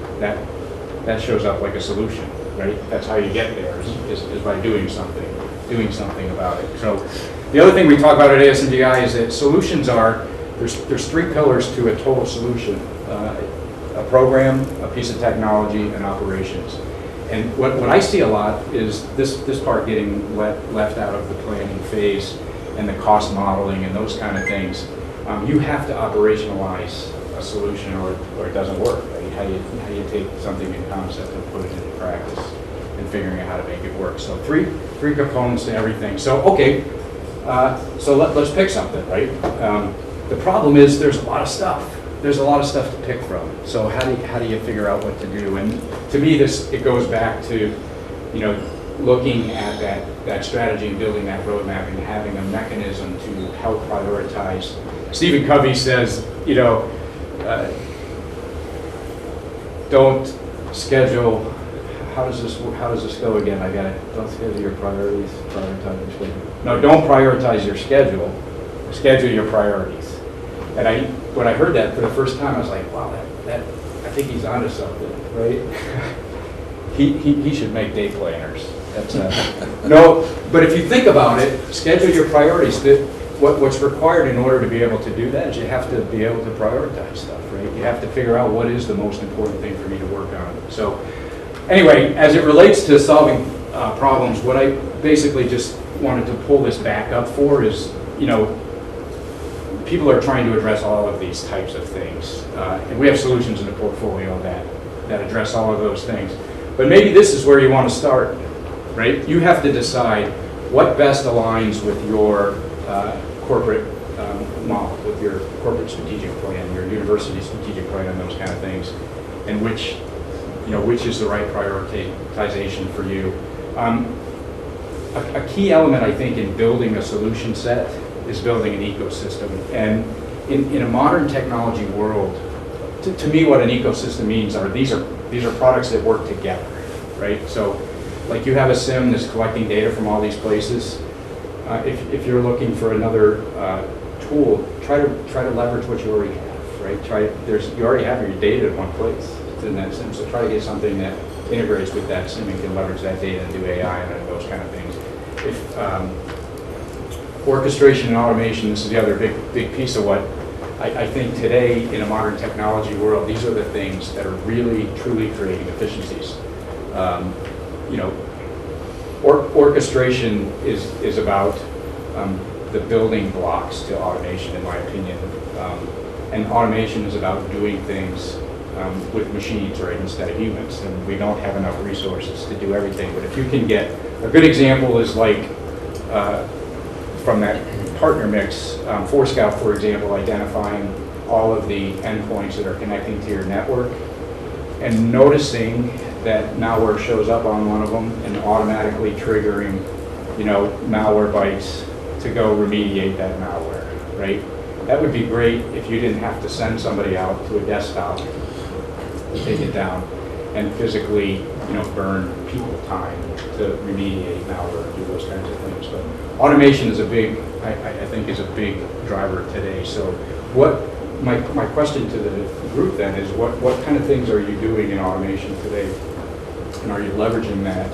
Speaker 1: That shows up like a solution, right? That's how you get there, is by doing something about it. So the other thing we talk about at ASMGI is that solutions there's three pillars to a total solution. A program, a piece of technology, and operations. And what I see a lot is this part getting left out of the planning phase and the cost modeling and those kind of things. You have to operationalize a solution or it doesn't work, right? How do you take something in concept and put it into practice and figuring out how to make it work. So three components to everything. So okay, so let's pick something, right? The problem is there's a lot of stuff. There's a lot of stuff to pick from. So how do you figure out what to do? And to me, it goes back to, looking at that strategy and building that roadmap and having a mechanism to help prioritize. Stephen Covey says, don't schedule. How does this go again? Don't schedule your priorities. Prioritize your schedule. No, don't prioritize your schedule. Schedule your priorities. And when I heard that for the first time, I was like, wow, that I think he's onto something, right? he should make day planners. That's no, but if you think about it, schedule your priorities. What's required in order to be able to do that is you have to be able to prioritize stuff, right? You have to figure out what is the most important thing for me to work on. So anyway, as it relates to solving problems, what I basically just wanted to pull this back up for is, people are trying to address all of these types of things. And we have solutions in the portfolio that address all of those things. But maybe this is where you want to start, right? You have to decide what best aligns with your corporate model, with your corporate strategic plan, your university strategic plan, and those kind of things, and which is the right prioritization for you. A key element, I think, in building a solution set is building an ecosystem. And in a modern technology world, to me, what an ecosystem means are these are products that work together, right? So, like you have a SIM that's collecting data from all these places. If you're looking for another tool, try to leverage what you already have, right? You already have your data in one place. It's in that SIM, so try to get something that integrates with that SIM and can leverage that data and do AI and those kind of things. Orchestration and automation, this is the other big piece of what I think today in a modern technology world, these are the things that are really, truly creating efficiencies. Orchestration is about the building blocks to automation, in my opinion. And automation is about doing things with machines, right, instead of humans. And we don't have enough resources to do everything. But if you can get, a good example is like, from that partner mix, Forescout, for example, identifying all of the endpoints that are connecting to your network and noticing that malware shows up on one of them and automatically triggering, malware bites to go remediate that malware, right? That would be great if you didn't have to send somebody out to a desktop to take it down and physically, burn people time to remediate malware and do those kinds of things. But automation is I think is a big driver today. So my question to the group then is what kind of things are you doing in automation today? And are you leveraging that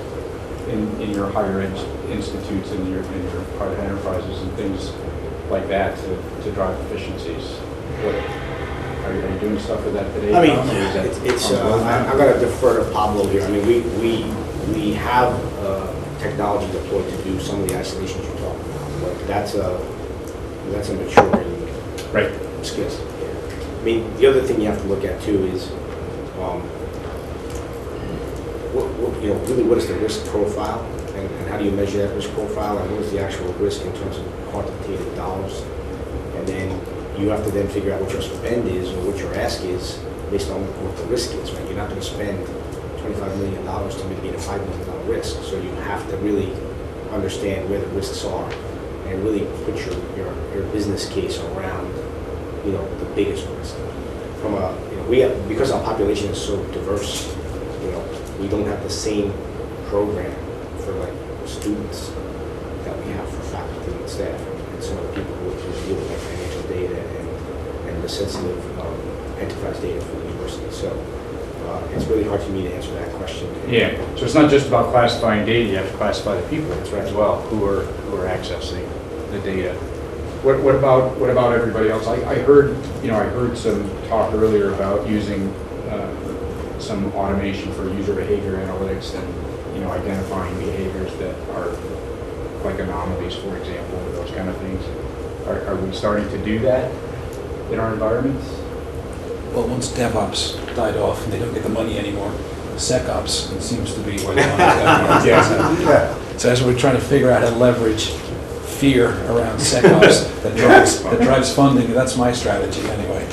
Speaker 1: in your higher ed institutes and your private enterprises and things like that to drive efficiencies? Are you doing stuff with that today?
Speaker 2: I mean, I'm going to defer to Pablo here. I mean, we have technology deployed to do some of the isolations you're talking about, but that's a maturing skill. I mean, the other thing you have to look at too is, really what is the risk profile, and how do you measure that risk profile, and what is the actual risk in terms of quantitative dollars, and then you have to then figure out what your spend is or what your ask is based on what the risk is, right? You're not going to spend $25 million to mitigate a $5 million risk, so you have to really understand where the risks are and really put your business case around, the biggest risk. From a, because our population is so diverse, we don't have the same program for like students that we have for faculty and staff and some of the people who deal with like financial data and the sensitive enterprise data for the university. So it's really hard for me to answer that question.
Speaker 1: Yeah, so it's not just about classifying data, you have to classify the people as well who are accessing the data. What about everybody else? I heard some talk earlier about using some automation for user behavior analytics and identifying behaviors that are like anomalies, for example, or those kind of things. Are we starting to do that in our environments?
Speaker 6: Well, once DevOps died off and they don't get the money anymore, SecOps it seems to be where the money's going.
Speaker 1: Yeah.
Speaker 6: So as we're trying to figure out how to leverage fear around SecOps that drives funding, that's my strategy anyway.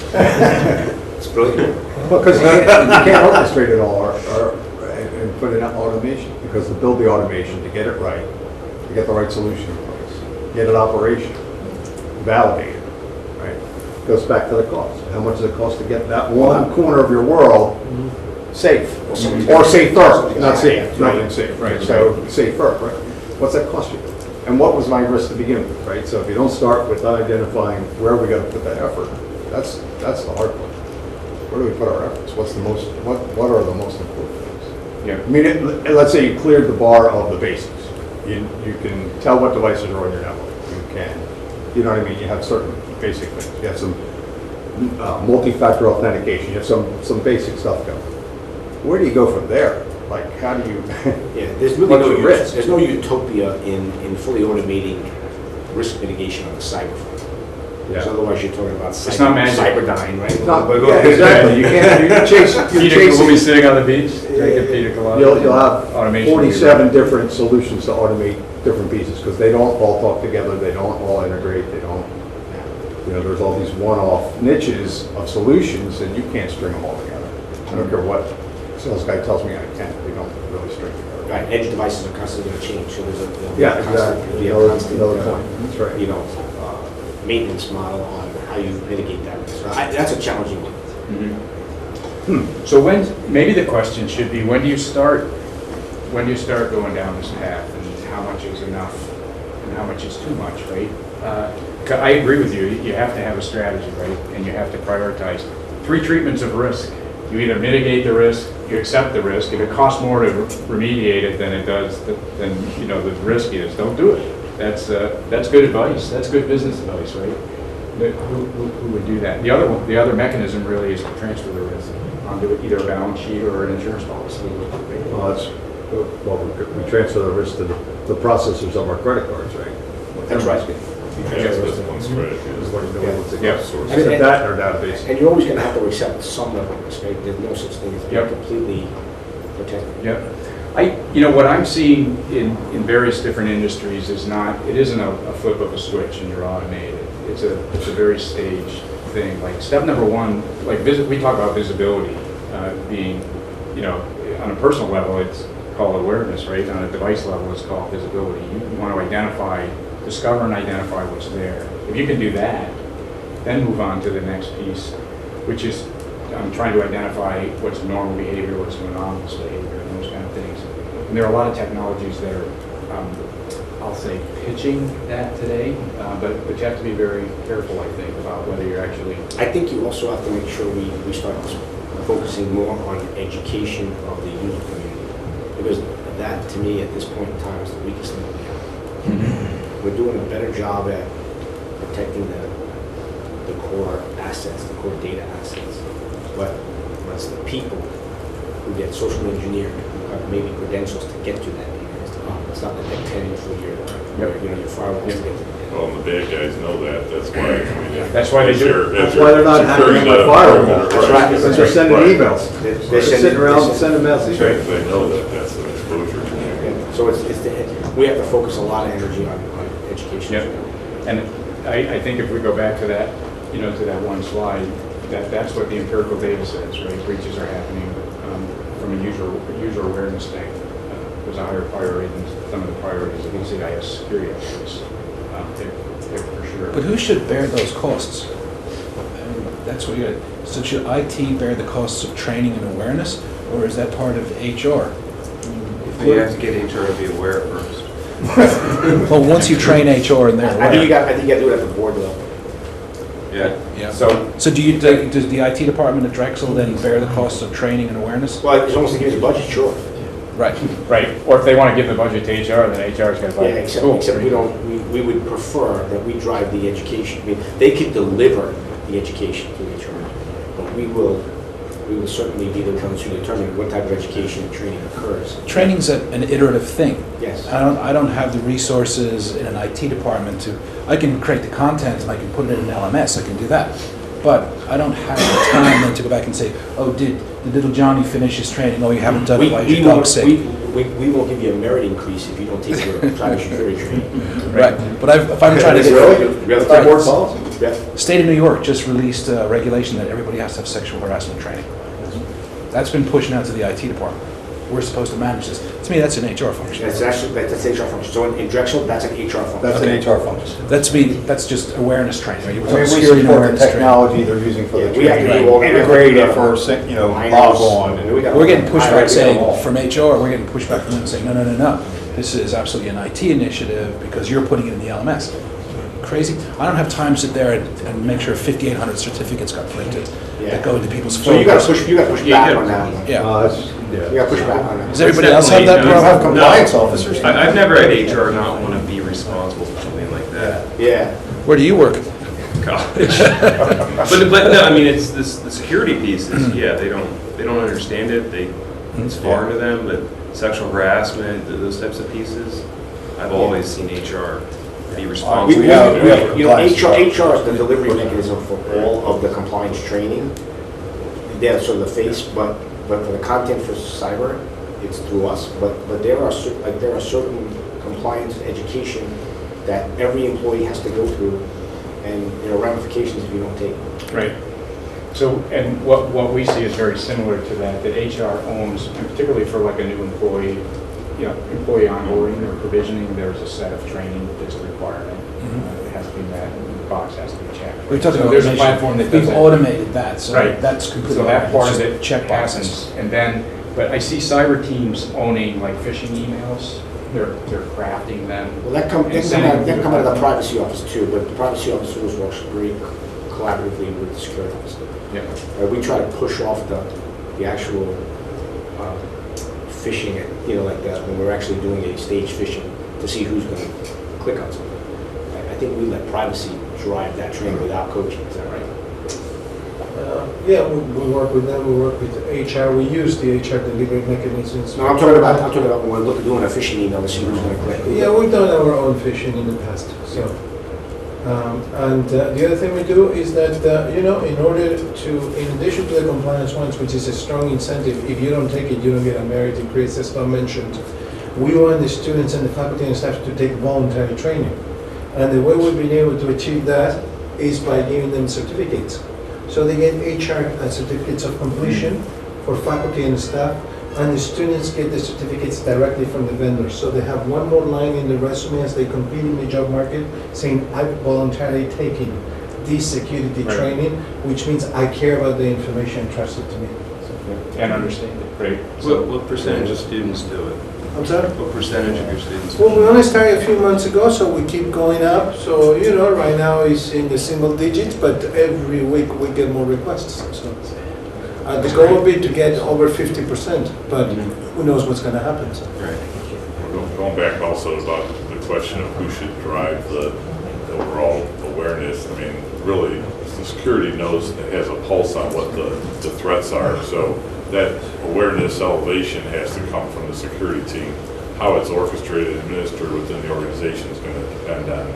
Speaker 2: It's brilliant.
Speaker 12: Well, because you can't orchestrate it all and put in automation, because to build the automation, to get it right, to get the right solution in place, get it operational, validate it, right? Goes back to the cost. How much does it cost to get that one corner of your world safe? Or safer, not safe, nothing safe, right? So safer, right? What's that cost you? And what was my risk to begin with, right? So if you don't start with identifying where we got to put that effort, that's the hard part. Where do we put our efforts? What are the most important things?
Speaker 1: Yeah.
Speaker 12: I mean, let's say you cleared the bar of the basics. You can tell what devices are on your network. You know what I mean? You have certain basic things. You have some multi-factor authentication. You have some basic stuff going. Where do you go from there? Like, how do you?
Speaker 2: Yeah, there's really no risk. There's no utopia in fully automating risk mitigation on the cyber front. Because otherwise you're talking about cyberdyne, right?
Speaker 12: Exactly. You can't chase.
Speaker 1: Peter will be sitting on the beach drinking pina colada.
Speaker 12: You'll have
Speaker 1: automation
Speaker 12: 47 different solutions to automate different pieces because they don't all talk together. They don't all integrate. They don't. There's all these one-off niches of solutions, and you can't string them all together. I don't care what sales guy tells me I can. They don't really string together.
Speaker 2: Right. Edge devices are constantly going to change, so there's
Speaker 12: exactly. Another point. That's right.
Speaker 2: Maintenance model on how you mitigate that risk. That's a challenging one.
Speaker 1: Mm-hmm. So maybe the question should be, when do you start going down this path, and how much is enough and how much is too much, right? I agree with you. You have to have a strategy, right? And you have to prioritize 3 treatments of risk. You either mitigate the risk, you accept the risk. If it costs more to remediate it than it does, than the risk is, don't do it. That's good advice. That's good business advice, right? Who would do that? The other mechanism really is to transfer the risk onto either a balance sheet or an insurance policy.
Speaker 12: Well, we transfer the risk to the processors of our credit cards, right?
Speaker 2: That's right.
Speaker 12: That or database.
Speaker 2: And you're always going to have to accept some level of risk, right? There's no such thing as being completely protected.
Speaker 1: Yep. What I'm seeing in various different industries it isn't a flip of a switch and you're automated. It's a very staged thing. Like step number 1, like we talk about visibility being, on a personal level, it's called awareness, right? On a device level, it's called visibility. You want to discover and identify what's there. If you can do that, then move on to the next piece, which is trying to identify what's normal behavior, what's anomalous behavior, and those kind of things. And there are a lot of technologies that are, I'll say, pitching that today, but you have to be very careful, I think, about whether you're actually...
Speaker 2: I think you also have to make sure we start focusing more on education of the user community, because that, to me, at this point in time, is the weakest link we have. Mm-hmm. We're doing a better job at protecting the core assets, the core data assets, but it's the people who get socially engineered, who have maybe credentials to get to that data. It's not that they're paying for your firewalls to get to the data.
Speaker 10: Well, and the bad guys know that.
Speaker 1: That's why they do it.
Speaker 12: That's why they're not hacking my firewall.
Speaker 2: That's right.
Speaker 12: Because they're sending emails. They're sitting around sending messages.
Speaker 10: They know that's an exposure.
Speaker 2: So we have to focus a lot of energy on education.
Speaker 1: Yep. And I think if we go back to that to that one slide, that's what the empirical data says, right? Breaches are happening from a user awareness thing. There's a higher priority than some of the priorities of NCIS security experts. They're for sure.
Speaker 6: But who should bear those costs? I mean, that's what you got. So should IT bear the costs of training and awareness, or is that part of HR?
Speaker 13: You have to get HR to be aware first.
Speaker 6: Well, once you train HR and they're
Speaker 2: I think you
Speaker 6: aware.
Speaker 2: got to do it at the board level.
Speaker 13: Yeah.
Speaker 6: Yeah.
Speaker 1: So,
Speaker 6: So does the IT department at Drexel then bear the costs of training and awareness?
Speaker 2: Well, it's almost like it's a budget, sure.
Speaker 6: Right.
Speaker 1: right, or if they want to give the budget to HR, then HR's got to
Speaker 2: Yeah,
Speaker 1: budget.
Speaker 2: except we don't, we would prefer that we drive the education. I mean, they could deliver the education to HR, but we will certainly be the ones who determine what type of education and training occurs.
Speaker 6: Training's an iterative thing.
Speaker 2: Yes.
Speaker 6: I don't have the resources in an IT department I can create the content and I can put it in an LMS, I can do that. But I don't have the time then to go back and say, oh, did little Johnny finish his training? Oh, you haven't done it, why is your dog sick?
Speaker 2: We won't give you a merit increase if you don't take your cybersecurity training.
Speaker 6: Right, but if I'm trying to get...
Speaker 2: We have to board policy. Yeah.
Speaker 6: State of New York just released a regulation that everybody has to have sexual harassment training. That's been pushing out to the IT department. We're supposed to manage this. To me, that's an HR function.
Speaker 2: That's HR function. So in Drexel, that's an HR function.
Speaker 12: That's an HR function.
Speaker 6: That's just awareness training. Right?
Speaker 12: I mean, we support the technology they're using for the
Speaker 2: we have to
Speaker 12: training.
Speaker 2: do all the
Speaker 12: Integrate it
Speaker 2: records.
Speaker 12: for, log on. and
Speaker 6: We're getting pushback saying, from HR, we're getting pushback from them saying, no. This is absolutely an IT initiative because you're putting it in the LMS. Crazy. I don't have time to sit there and make sure 5,800 certificates got printed that go into people's phones.
Speaker 2: So you got to push back on that.
Speaker 6: Yeah.
Speaker 2: You got to push back on that.
Speaker 6: Does everybody else have that problem?
Speaker 12: Have compliance officers.
Speaker 13: I've never had HR not want to be responsible for something like that.
Speaker 2: Yeah.
Speaker 6: Where do you work?
Speaker 13: College. but no, I mean, it's this, the security piece is, they don't understand it. It's foreign to them, but sexual harassment, those types of pieces, I've always seen HR be responsible.
Speaker 2: HR is the delivery mechanism for all of the compliance training. They're sort of the face, but for the content for cyber, it's through us. But there are certain compliance education that every employee has to go through, and there are ramifications if you don't take it.
Speaker 1: Right. So, and what we see is very similar to that HR owns, and particularly for like a new employee, employee onboarding or provisioning, there's a set of training that's a requirement. It has to be met, and the box has to be checked.
Speaker 6: We're talking
Speaker 1: So
Speaker 6: about
Speaker 1: there's a
Speaker 6: automation.
Speaker 1: platform that does
Speaker 6: We've
Speaker 1: that.
Speaker 6: automated that, so
Speaker 1: Right.
Speaker 6: that's completely.
Speaker 1: So that part of
Speaker 6: it's
Speaker 1: it
Speaker 6: just check boxes.
Speaker 1: happens, and then, but I see cyber teams owning like phishing emails. They're crafting them.
Speaker 2: Well, that come out of the privacy office too, but the privacy office always works very collaboratively with the security office.
Speaker 1: Yeah.
Speaker 2: We try to push off the actual phishing, like that when we're actually doing a stage phishing to see who's going to click on something. I think we let privacy drive that training without coaching. Is that right?
Speaker 3: Yeah, we work with them, we work with HR, we use the HR delivery mechanisms.
Speaker 2: No, I'm talking about when we're doing a phishing email to see who's going to click.
Speaker 3: Yeah, we've done our own phishing in the past, so. And the other thing we do is that, in order to, in addition to the compliance ones, which is a strong incentive, if you don't take it, you don't get a merit increase, as Tom mentioned. We want the students and the faculty and staff to take voluntary training. And the way we've been able to achieve that is by giving them certificates. So they get HR certificates of completion for faculty and staff, and the students get the certificates directly from the vendors. So they have one more line in the resume as they compete in the job market saying, I've voluntarily taken this security training, which means I care about the information entrusted to me.
Speaker 1: And understand it. Great.
Speaker 13: What percentage of students do it?
Speaker 3: I'm sorry?
Speaker 13: What percentage of your students?
Speaker 3: Well, we only started a few months ago, so we keep going up. So, right now it's in the single digits, but every week we get more requests. So the goal would be to get over 50%, but who knows what's going to happen. So.
Speaker 13: Right.
Speaker 10: Going back also about the question of who should drive the overall awareness. I mean, really, the security knows, it has a pulse on what the threats are. So that awareness elevation has to come from the security team. How it's orchestrated and administered within the organization is going to depend on,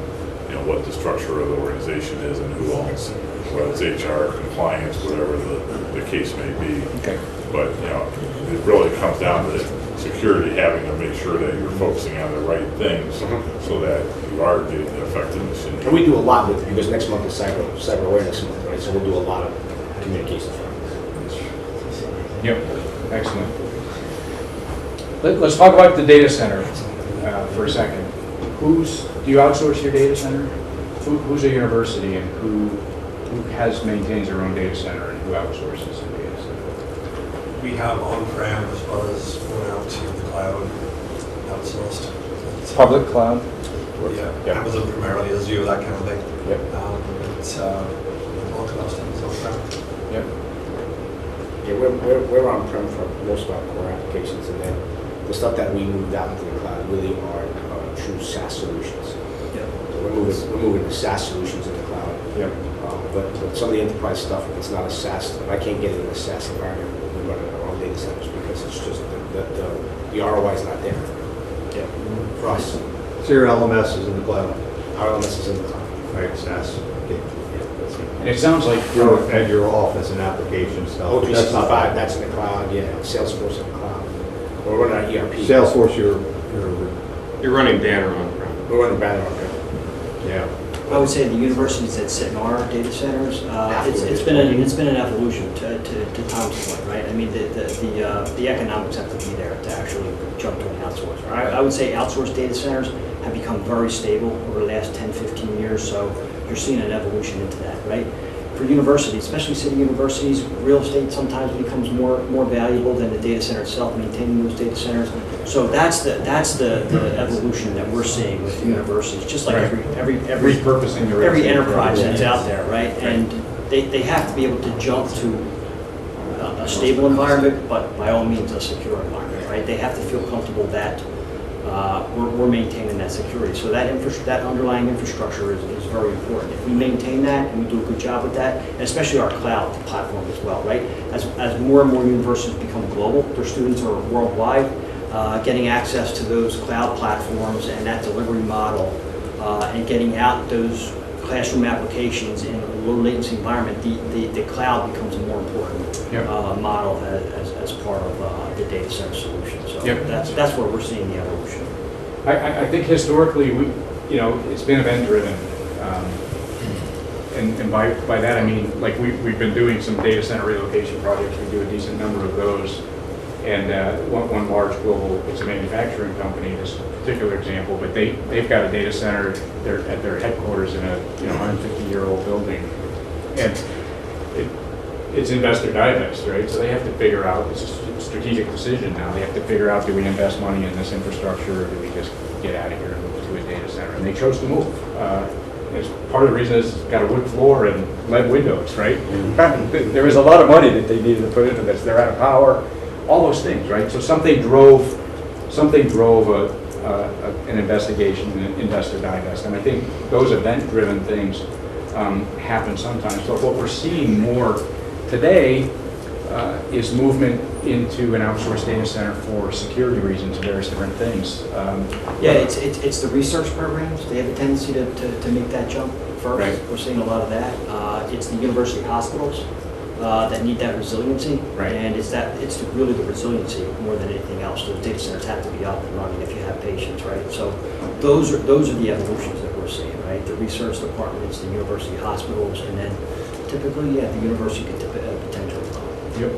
Speaker 10: what the structure of the organization is and who owns, whether it's HR, compliance, whatever the case may be.
Speaker 6: Okay.
Speaker 10: But, it really comes down to security, having to make sure that you're focusing on the right things so that you are getting the effectiveness in
Speaker 2: And we do a lot with it, because next month is cyber awareness month, right? So we'll do a lot of communications.
Speaker 1: Yep, excellent. Let's talk about the data center for a second. Do you outsource your data center? Who's a university, and who maintains their own data center, and who outsources the data center?
Speaker 8: We have on-prem as well as going out to the cloud, outsourced.
Speaker 6: Public cloud?
Speaker 8: Yeah, Amazon primarily, Azure, that kind of thing.
Speaker 1: Yep.
Speaker 8: It's all cost and on-prem.
Speaker 1: Yep.
Speaker 2: Yeah, we're on-prem for most of our core applications, and then the stuff that we moved out into the cloud really are true SaaS solutions.
Speaker 11: Yeah.
Speaker 2: So we're moving to SaaS solutions in the cloud.
Speaker 1: Yep.
Speaker 2: But some of the enterprise stuff, if it's not a SaaS, if I can't get it in a SaaS environment, we run it in our own data centers, because it's just the ROI is not there.
Speaker 11: Yeah.
Speaker 2: For us,
Speaker 12: So your LMS is in the cloud,
Speaker 2: our LMS is in the cloud.
Speaker 12: right, SaaS? Okay.
Speaker 1: And it sounds like
Speaker 12: At your office and application stuff.
Speaker 2: Oh,
Speaker 12: but that's not
Speaker 2: 365, that's in the cloud, yeah. Salesforce in the cloud. We're running our ERP.
Speaker 12: Salesforce,
Speaker 13: You're running Banner on-prem.
Speaker 2: We're running Banner on-prem.
Speaker 12: yeah.
Speaker 11: I would say the universities that sit in our data centers, it's been an evolution to Tom's point, right? I mean, the economics have to be there to actually jump to an outsourcer. I would say outsourced data centers have become very stable over the last 10, 15 years, so you're seeing an evolution into that, right? For universities, especially city universities, real estate sometimes becomes more valuable than the data center itself, maintaining those data centers. So that's the evolution that we're seeing with universities, just like every
Speaker 1: repurposing your
Speaker 11: every enterprise that's out there, right? And they have to be able to jump to a stable environment, but by all means a secure environment, right? They have to feel comfortable that we're maintaining that security. So that underlying infrastructure is very important. If we maintain that and we do a good job with that, and especially our cloud platform as well, right? As more and more universities become global, their students are worldwide, getting access to those cloud platforms and that delivery model, and getting out those classroom applications in a low latency environment, the cloud becomes a more important model as part of the data center solution. So that's where we're seeing the evolution.
Speaker 1: I think historically, it's been event driven. And by that I mean, like we've been doing some data center relocation projects. We do a decent number of those. And one large global, it's a manufacturing company, this particular example, but they've got a data center at their headquarters in a 150-year-old building. And it's investor divest, right? So they have to figure out, it's a strategic decision now. They have to figure out, do we invest money in this infrastructure, or do we just get out of here and move to a data center? And they chose to move. It's part of the reason it's got a wood floor and lead windows, right? There was a lot of money that they needed to put into this. They're out of power, all those things, right? So something drove an investigation, an investor divest. And I think those event-driven things happen sometimes. But what we're seeing more today is movement into an outsourced data center for security reasons, various different things.
Speaker 11: It's the research programs. They have a tendency to make that jump first.
Speaker 1: Right.
Speaker 11: We're seeing a lot of that. It's the university hospitals that need that resiliency,
Speaker 1: right.
Speaker 11: And it's really the resiliency more than anything else. Those data centers have to be up and running if you have patients, right? So those are the evolutions that we're seeing, right? The research departments, the university hospitals, and then typically, the university could potentially follow.
Speaker 1: Yep.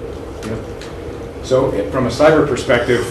Speaker 1: So from a cyber perspective,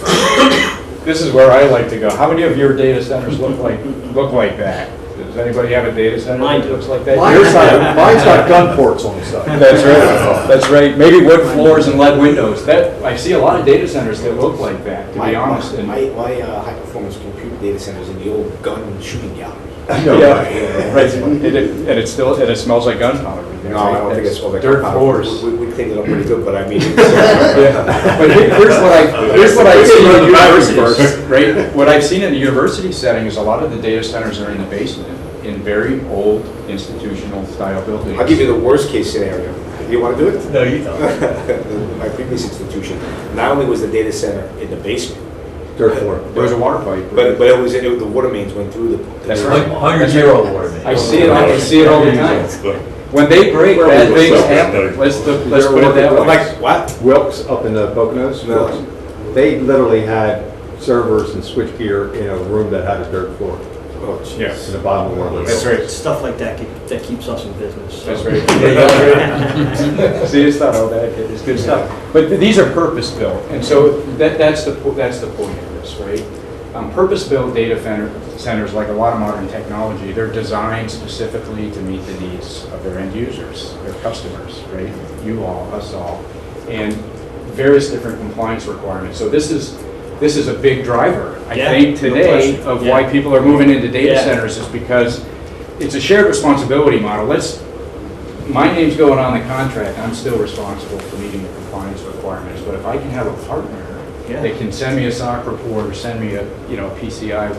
Speaker 1: this is where I like to go. How many of your data centers look like that? Does anybody have a data center that looks like that?
Speaker 12: Mine's got gun ports on the side.
Speaker 1: That's right. That's right. Maybe wood floors and lead windows. I see a lot of data centers that look like that, to be honest.
Speaker 2: My high-performance compute data center is in the old gun shooting gallery.
Speaker 1: Right. And it smells like gunpowder.
Speaker 2: No, I don't think it smells like
Speaker 1: dirt
Speaker 2: gunpowder.
Speaker 1: floors.
Speaker 2: We cleaned it up pretty good, but I mean,
Speaker 1: But here's what I've seen in universities, right? What I've seen in the university setting is a lot of the data centers are in the basement in very old institutional style buildings.
Speaker 2: I'll give you the worst case scenario. You want to do it?
Speaker 1: No, you don't.
Speaker 2: My previous institution, not only was the data center in the basement,
Speaker 12: dirt floor.
Speaker 1: There was a water pipe.
Speaker 2: But the water mains went through the.
Speaker 1: That's right.
Speaker 9: 100-year-old water main.
Speaker 1: I see it all the time. When they break, bad things happen. Let's put it that way.
Speaker 2: Like what?
Speaker 12: Wilkes up in the Poconos?
Speaker 2: No.
Speaker 12: they literally had servers and switchgear in a room that had a dirt floor.
Speaker 2: Oh,
Speaker 1: Yes.
Speaker 12: In the bottom of one of those.
Speaker 1: That's right.
Speaker 11: Stuff like that that keeps us in business. So.
Speaker 1: That's right. See, it's not all bad, it's good stuff. But these are purpose-built, and so that's the point of this, right? Purpose-built data centers, like a lot of modern technology, they're designed specifically to meet the needs of their end users, their customers, right? You all, us all, and various different compliance requirements. So this is a big driver, I think, today of why people are moving into data centers, is because it's a shared responsibility model. My name's going on the contract, I'm still responsible for meeting the compliance requirements, but if I can have a partner that can send me a SOC report or send me a PCI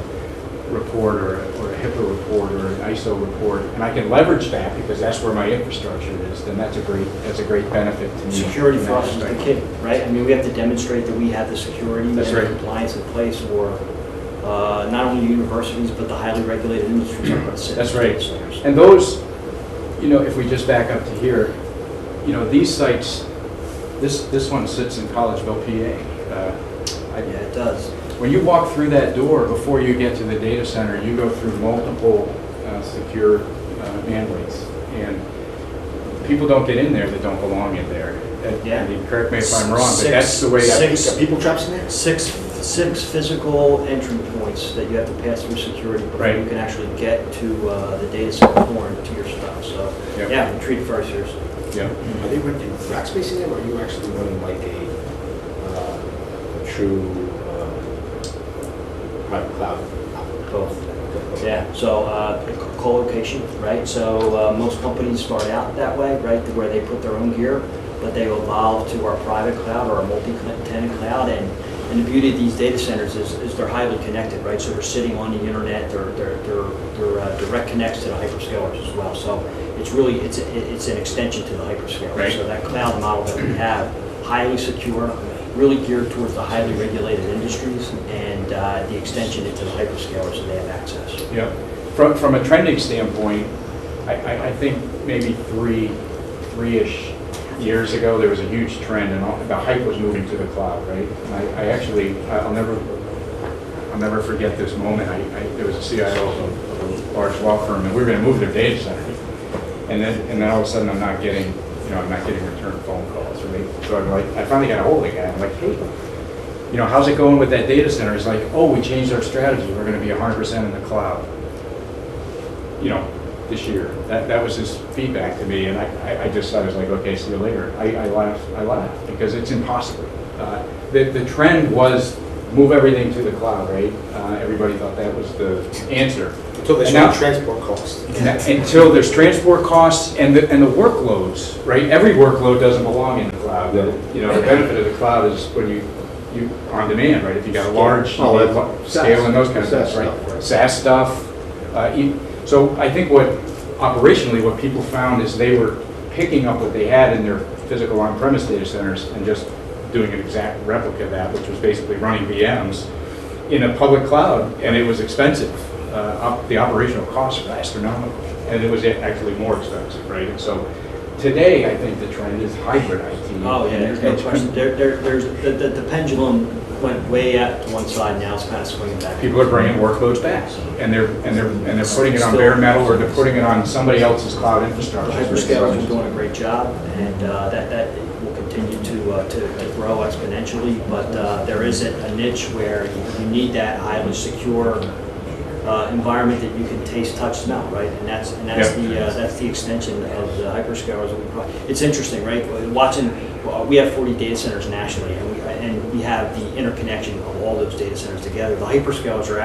Speaker 1: report or a HIPAA report or an ISO report, and I can leverage that because that's where my infrastructure is, then that's a great benefit to me.
Speaker 11: Security for us is the key, right? I mean, we have to demonstrate that we have the security and compliance in place for not only universities, but the highly regulated industries.
Speaker 1: That's right. And those, if we just back up to here, these sites, this one sits in Collegeville, PA.
Speaker 11: It does.
Speaker 1: When you walk through that door before you get to the data center, you go through multiple secure manways, and people don't get in there that don't belong in there. I mean, correct me if I'm wrong, but that's the way.
Speaker 2: People traps in there.
Speaker 11: Six physical entry points that you have to pass through security before you can actually get to the data center floor and to your stuff. So we treat it very seriously.
Speaker 1: Yeah.
Speaker 2: Are they renting rack space in there, or are you actually running like a true private cloud?
Speaker 11: Both. Yeah, so co-location, right? So most companies start out that way, right, where they put their own gear, but they evolve to our private cloud or our multi-tenant cloud. And the beauty of these data centers is they're highly connected, right? So they're sitting on the internet, they're direct connects to the hyperscalers as well. So it's really, it's an extension to the hyperscalers.
Speaker 1: Right.
Speaker 11: So that cloud model that we have, highly secure, really geared towards the highly regulated industries, and the extension into the hyperscalers so they have access.
Speaker 1: Yeah. From a trending standpoint, I think maybe three-ish years ago there was a huge trend, and the hype was moving to the cloud, right? And I'll never forget this moment. There was a CIO of a large law firm, and we were going to move their data center, and then all of a sudden I'm not getting return phone calls, right? So I finally got a hold of the guy. I'm like, hey, how's it going with that data center? He's like, oh, we changed our strategy. We're going to be 100% in the cloud, this year. That was his feedback to me, and I just thought, I was like, okay, see you later. I laughed because it's impossible. The trend was move everything to the cloud, right? Everybody thought that was the answer.
Speaker 2: Until there's no transport costs.
Speaker 1: Until there's transport costs and the workloads, right? Every workload doesn't belong in the cloud. The benefit of the cloud is when you on demand, right? If you got a large scale and those kind of things, right? SaaS stuff. So I think operationally what people found is they were picking up what they had in their physical on-premise data centers and just doing an exact replica of that, which was basically running VMs in a public cloud, and it was expensive. The operational costs were astronomical, and it was actually more expensive, right? And so today, I think the trend is hybrid IT.
Speaker 11: Oh yeah, there's no question. There's the pendulum went way out to one side. Now it's kind of swinging back.
Speaker 1: People are bringing workloads back, and they're putting it on bare metal, or they're putting it on somebody else's cloud infrastructure.
Speaker 11: The hyperscalers are doing a great job, and that will continue to grow exponentially. But there is a niche where you need that highly secure environment that you can taste, touch, smell, right? And that's the extension of the hyperscalers. It's interesting, right? We have 40 data centers nationally, and we have the interconnection of all those data centers together. The hyperscalers are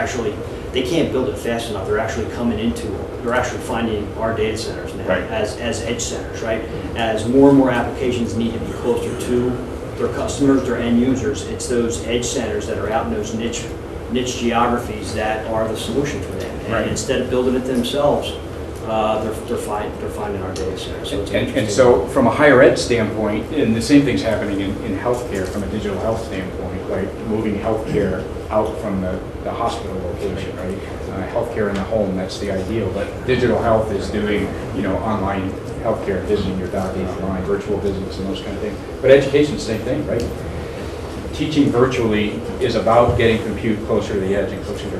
Speaker 11: they can't build it fast enough. They're actually they're actually finding our data centers now as edge centers, right? As more and more applications need to be closer to their customers, their end users, it's those edge centers that are out in those niche geographies that are the solution for them. And instead of building it themselves, they're finding our data center. So
Speaker 1: and so from a higher ed standpoint, and the same thing's happening in healthcare from a digital health standpoint, right? Moving healthcare out from the hospital location, right? Healthcare in the home, that's the ideal, but digital health is doing, online healthcare, visiting your doctor online, virtual visits and those kind of things. But education, same thing, right? teaching virtually is about getting compute closer to the edge and closer to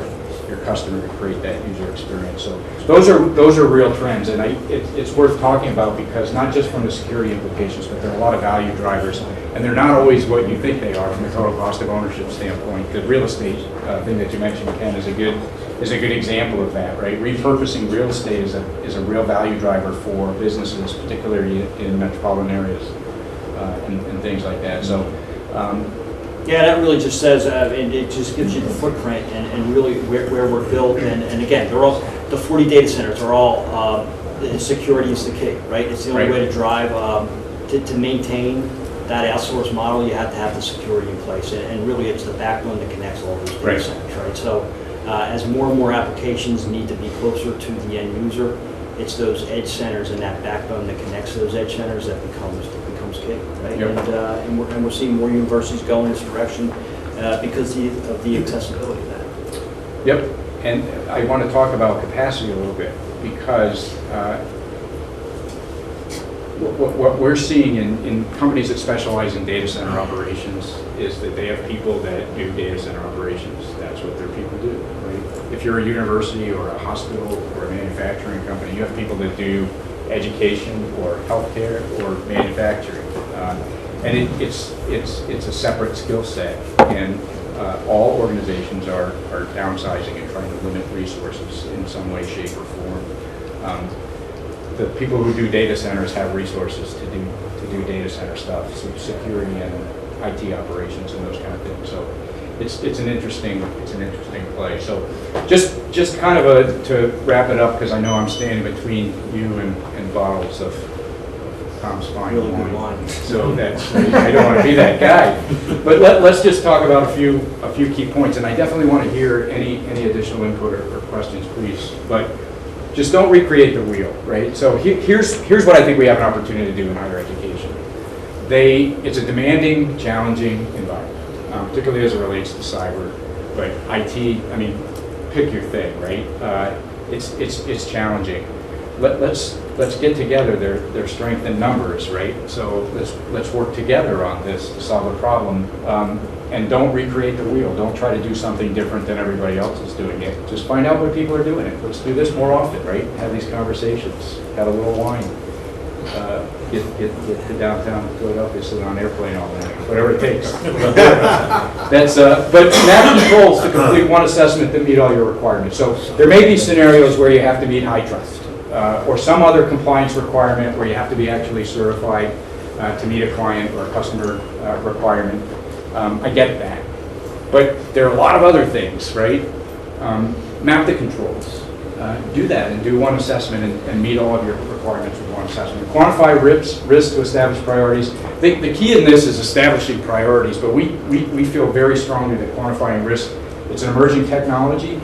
Speaker 1: your customer to create that user experience. So those are real trends, and it's worth talking about because not just from the security implications, but there are a lot of value drivers, and they're not always what you think they are from a total cost of ownership standpoint. The real estate thing that you mentioned, Ken, is a good example of that, right? Repurposing real estate is a real value driver for businesses, particularly in metropolitan areas and things like that. So.
Speaker 11: Yeah, that really just says, and it just gives you the footprint and really where we're built. And again, they're all, the 40 data centers are all, security is the key, right? It's the only way to drive, to maintain that outsource model, you have to have the security in place. And really it's the backbone that connects all those data centers, right? So as more and more applications need to be closer to the end user, it's those edge centers and that backbone that connects those edge centers that becomes key, right?
Speaker 1: Yep.
Speaker 11: And we're seeing more universities go in this direction because of the accessibility of that.
Speaker 1: Yep, and I want to talk about capacity a little bit because what we're seeing in companies that specialize in data center operations is that they have people that do data center operations. That's what their people do, right? If you're a university or a hospital or a manufacturing company, you have people that do education or healthcare or manufacturing. And it's a separate skill set, and all organizations are downsizing and trying to limit resources in some way, shape, or form. The people who do data centers have resources to do data center stuff, so security and IT operations and those kind of things. So it's an interesting play. So just kind of to wrap it up, because I know I'm standing between you and bottles of Tom's fine
Speaker 11: Really
Speaker 1: wine.
Speaker 11: good wine.
Speaker 1: So that's I don't want to be that guy. But let's just talk about a few key points, and I definitely want to hear any additional input or questions, please. But just don't recreate the wheel, right? So here's what I think we have an opportunity to do in higher education. It's a demanding, challenging environment, particularly as it relates to cyber. But IT, I mean, pick your thing, right? It's challenging. Let's get together. Their strength in numbers, right? So let's work together on this to solve a problem. And don't recreate the wheel. Don't try to do something different than everybody else is doing it. Just find out what people are doing it. Let's do this more often, right? Have these conversations. Have a little wine. Get to downtown Philadelphia, sit on an airplane all night. Whatever it takes. But map controls to complete one assessment that meet all your requirements. So there may be scenarios where you have to meet high trust. Or some other compliance requirement where you have to be actually certified to meet a client or a customer requirement. I get that. But there are a lot of other things, right? Map the controls. Do that and do one assessment and meet all of your requirements with one assessment. Quantify risk to establish priorities. The key in this is establishing priorities, but we feel very strongly that quantifying risk, it's an emerging technology,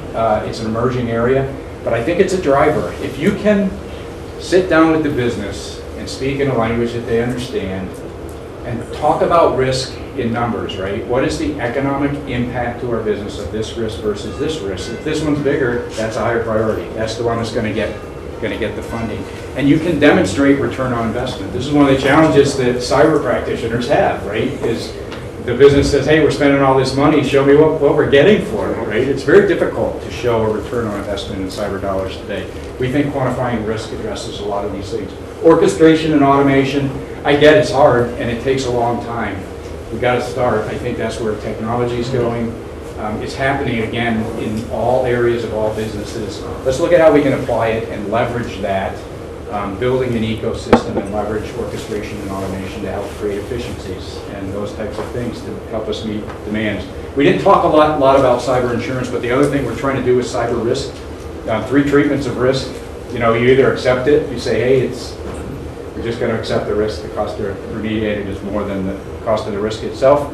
Speaker 1: it's an emerging area, but I think it's a driver. If you can sit down with the business and speak in a language that they understand and talk about risk in numbers, right? What is the economic impact to our business of this risk versus this risk? If this one's bigger, that's a higher priority. That's the one that's going to get the funding. And you can demonstrate return on investment. This is one of the challenges that cyber practitioners have, right? Is the business says, hey, we're spending all this money, show me what we're getting for it, right? It's very difficult to show a return on investment in cyber dollars today. We think quantifying risk addresses a lot of these things. Orchestration and automation, I get it's hard and it takes a long time. We got to start. I think that's where technology is going. It's happening again in all areas of all businesses. Let's look at how we can apply it and leverage that, building an ecosystem and leverage orchestration and automation to help create efficiencies and those types of things to help us meet demands. We didn't talk a lot about cyber insurance, but the other thing we're trying to do is cyber risk. 3 treatments of risk. You know, you either accept it, you say, hey, you're just going to accept the risk. The cost to remediate it is more than the cost of the risk itself.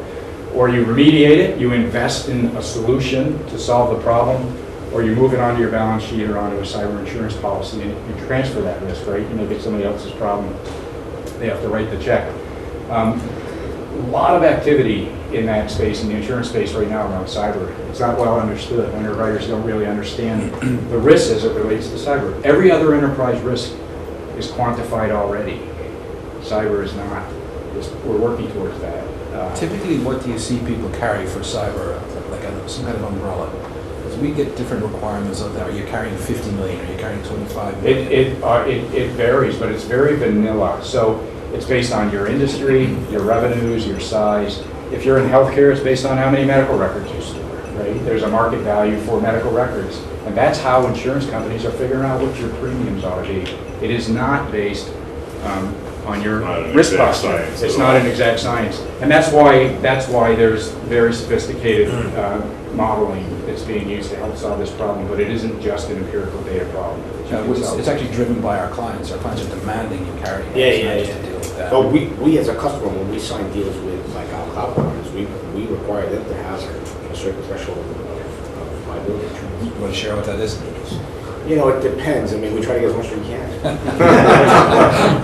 Speaker 1: Or you remediate it, you invest in a solution to solve the problem, or you move it onto your balance sheet or onto a cyber insurance policy and you transfer that risk, right? You make it somebody else's problem. They have to write the check. A lot of activity in that space, in the insurance space right now around cyber. It's not well understood. Underwriters don't really understand the risks as it relates to cyber. Every other enterprise risk is quantified already. Cyber is not. We're working towards that.
Speaker 6: Typically, what do you see people carry for cyber, like some kind of umbrella? Because we get different requirements of that. Are you carrying 50 million? Are you carrying 25 million?
Speaker 1: It varies, but it's very vanilla. So it's based on your industry, your revenues, your size. If you're in healthcare, it's based on how many medical records you store, right? There's a market value for medical records. And that's how insurance companies are figuring out what your premiums ought to be. It is not based on your risk posture. It's not an exact science. And that's why there's very sophisticated modeling that's being used to help solve this problem, but it isn't just an empirical data problem.
Speaker 6: It's actually driven by our clients. Our clients are demanding you carry
Speaker 2: Yeah.
Speaker 6: to deal with that.
Speaker 2: Oh, we as a customer, when we sign deals with like our cloud partners, we require them to have a certain threshold of liability.
Speaker 6: You want to share what that is?
Speaker 2: You know, it depends. I mean, we try to get as much as we can.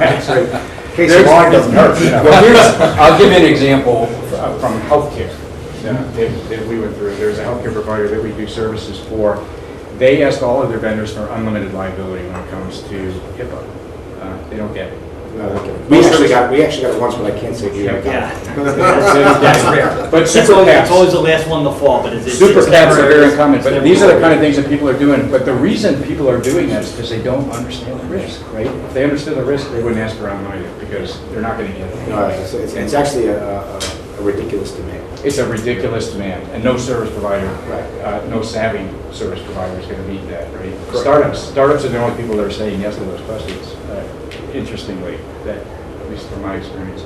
Speaker 1: Actually,
Speaker 12: Case of wine doesn't hurt.
Speaker 1: well, I'll give you an example from healthcare that we went through. There's a healthcare provider that we do services for. They ask all of their vendors for unlimited liability when it comes to HIPAA. They don't get it.
Speaker 2: We actually got it once, but I can't say we got it.
Speaker 11: Yeah.
Speaker 1: But
Speaker 11: It's
Speaker 1: super
Speaker 11: always
Speaker 1: cats.
Speaker 11: the last one to fall, but it's
Speaker 1: Super cats are very uncommon,
Speaker 11: it's
Speaker 1: but
Speaker 11: never
Speaker 1: these are the
Speaker 11: over.
Speaker 1: kind of things that people are doing. But the reason people are doing that is because they don't understand the risk, right? If they understood the risk, they wouldn't ask around money because they're not going to get it.
Speaker 2: No, it's actually a ridiculous demand.
Speaker 1: It's a ridiculous demand, and no service provider,
Speaker 2: Right.
Speaker 1: no savvy service provider is going to meet that, right?
Speaker 2: Correct.
Speaker 1: Startups are the only people that are saying yes to those questions, interestingly, at least from my experience.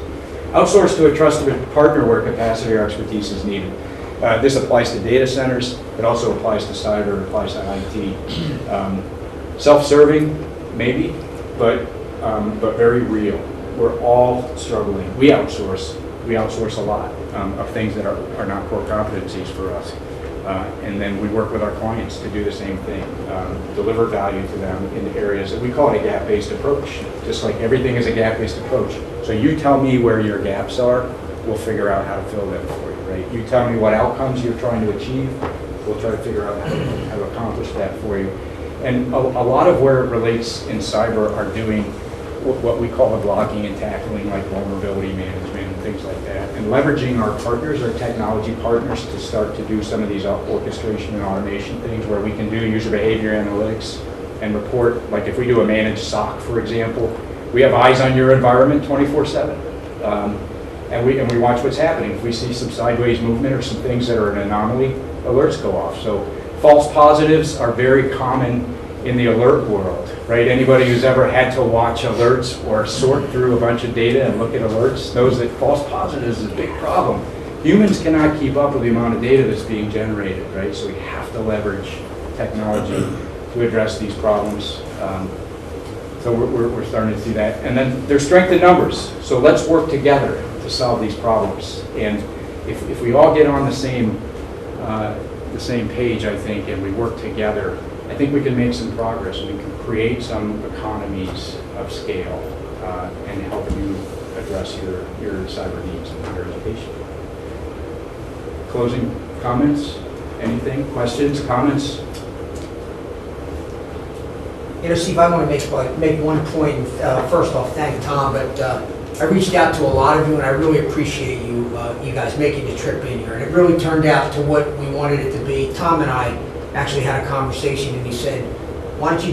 Speaker 1: Outsource to a trusted partner where capacity or expertise is needed. This applies to data centers, it also applies to cyber, it applies to IT. Self-serving, maybe, but very real. We're all struggling. We outsource a lot of things that are not core competencies for us. And then we work with our clients to do the same thing, deliver value to them in areas that we call it a gap-based approach. Just like everything is a gap-based approach. So you tell me where your gaps are, we'll figure out how to fill them for you, right? You tell me what outcomes you're trying to achieve, we'll try to figure out how to accomplish that for you. And a lot of where it relates in cyber are doing what we call the blocking and tackling, like vulnerability management and things like that, and leveraging our partners, our technology partners, to start to do some of these orchestration and automation things where we can do user behavior analytics and report, like if we do a managed SOC, for example, we have eyes on your environment 24/7. And we watch what's happening. If we see some sideways movement or some things that are an anomaly, alerts go off. So false positives are very common in the alert world, right? Anybody who's ever had to watch alerts or sort through a bunch of data and look at alerts knows that false positives is a big problem. Humans cannot keep up with the amount of data that's being generated, right? So we have to leverage technology to address these problems. So we're starting to see that. And then there's strength in numbers. So let's work together to solve these problems. And if we all get on the same page, I think, and we work together, I think we can make some progress. We can create some economies of scale and help you address your cyber needs in higher education. Closing comments? Anything? Questions? Comments?
Speaker 5: You know, Steve, I want to make one point. First off, thank Tom, but I reached out to a lot of you, and I really appreciate you guys making the trip in here. And it really turned out to what we wanted it to be. Tom and I actually had a conversation, and he said, why don't you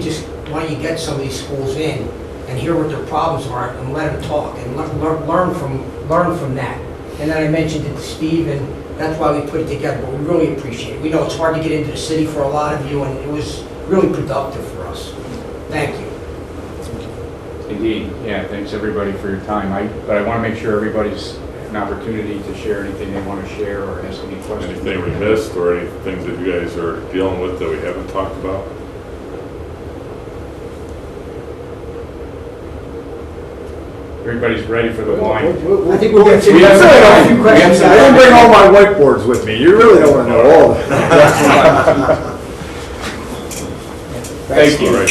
Speaker 5: get some of these schools in and hear what their problems are and let them talk and learn from that. And then I mentioned it to Steve, and that's why we put it together. But we really appreciate it. We know it's hard to get into the city for a lot of you, and it was really productive for us. Thank you.
Speaker 1: Indeed. Yeah, thanks everybody for your time. But I want to make sure everybody's an opportunity to share anything they want to share or ask any questions.
Speaker 10: Anything we missed or any things that you guys are dealing with that we haven't talked about?
Speaker 1: Everybody's ready for the wine.
Speaker 5: I think we'll get to
Speaker 12: We have a few
Speaker 5: questions.
Speaker 12: I didn't bring all my whiteboards with me. You really don't want to know all of them.
Speaker 1: Thank you.
Speaker 10: All right.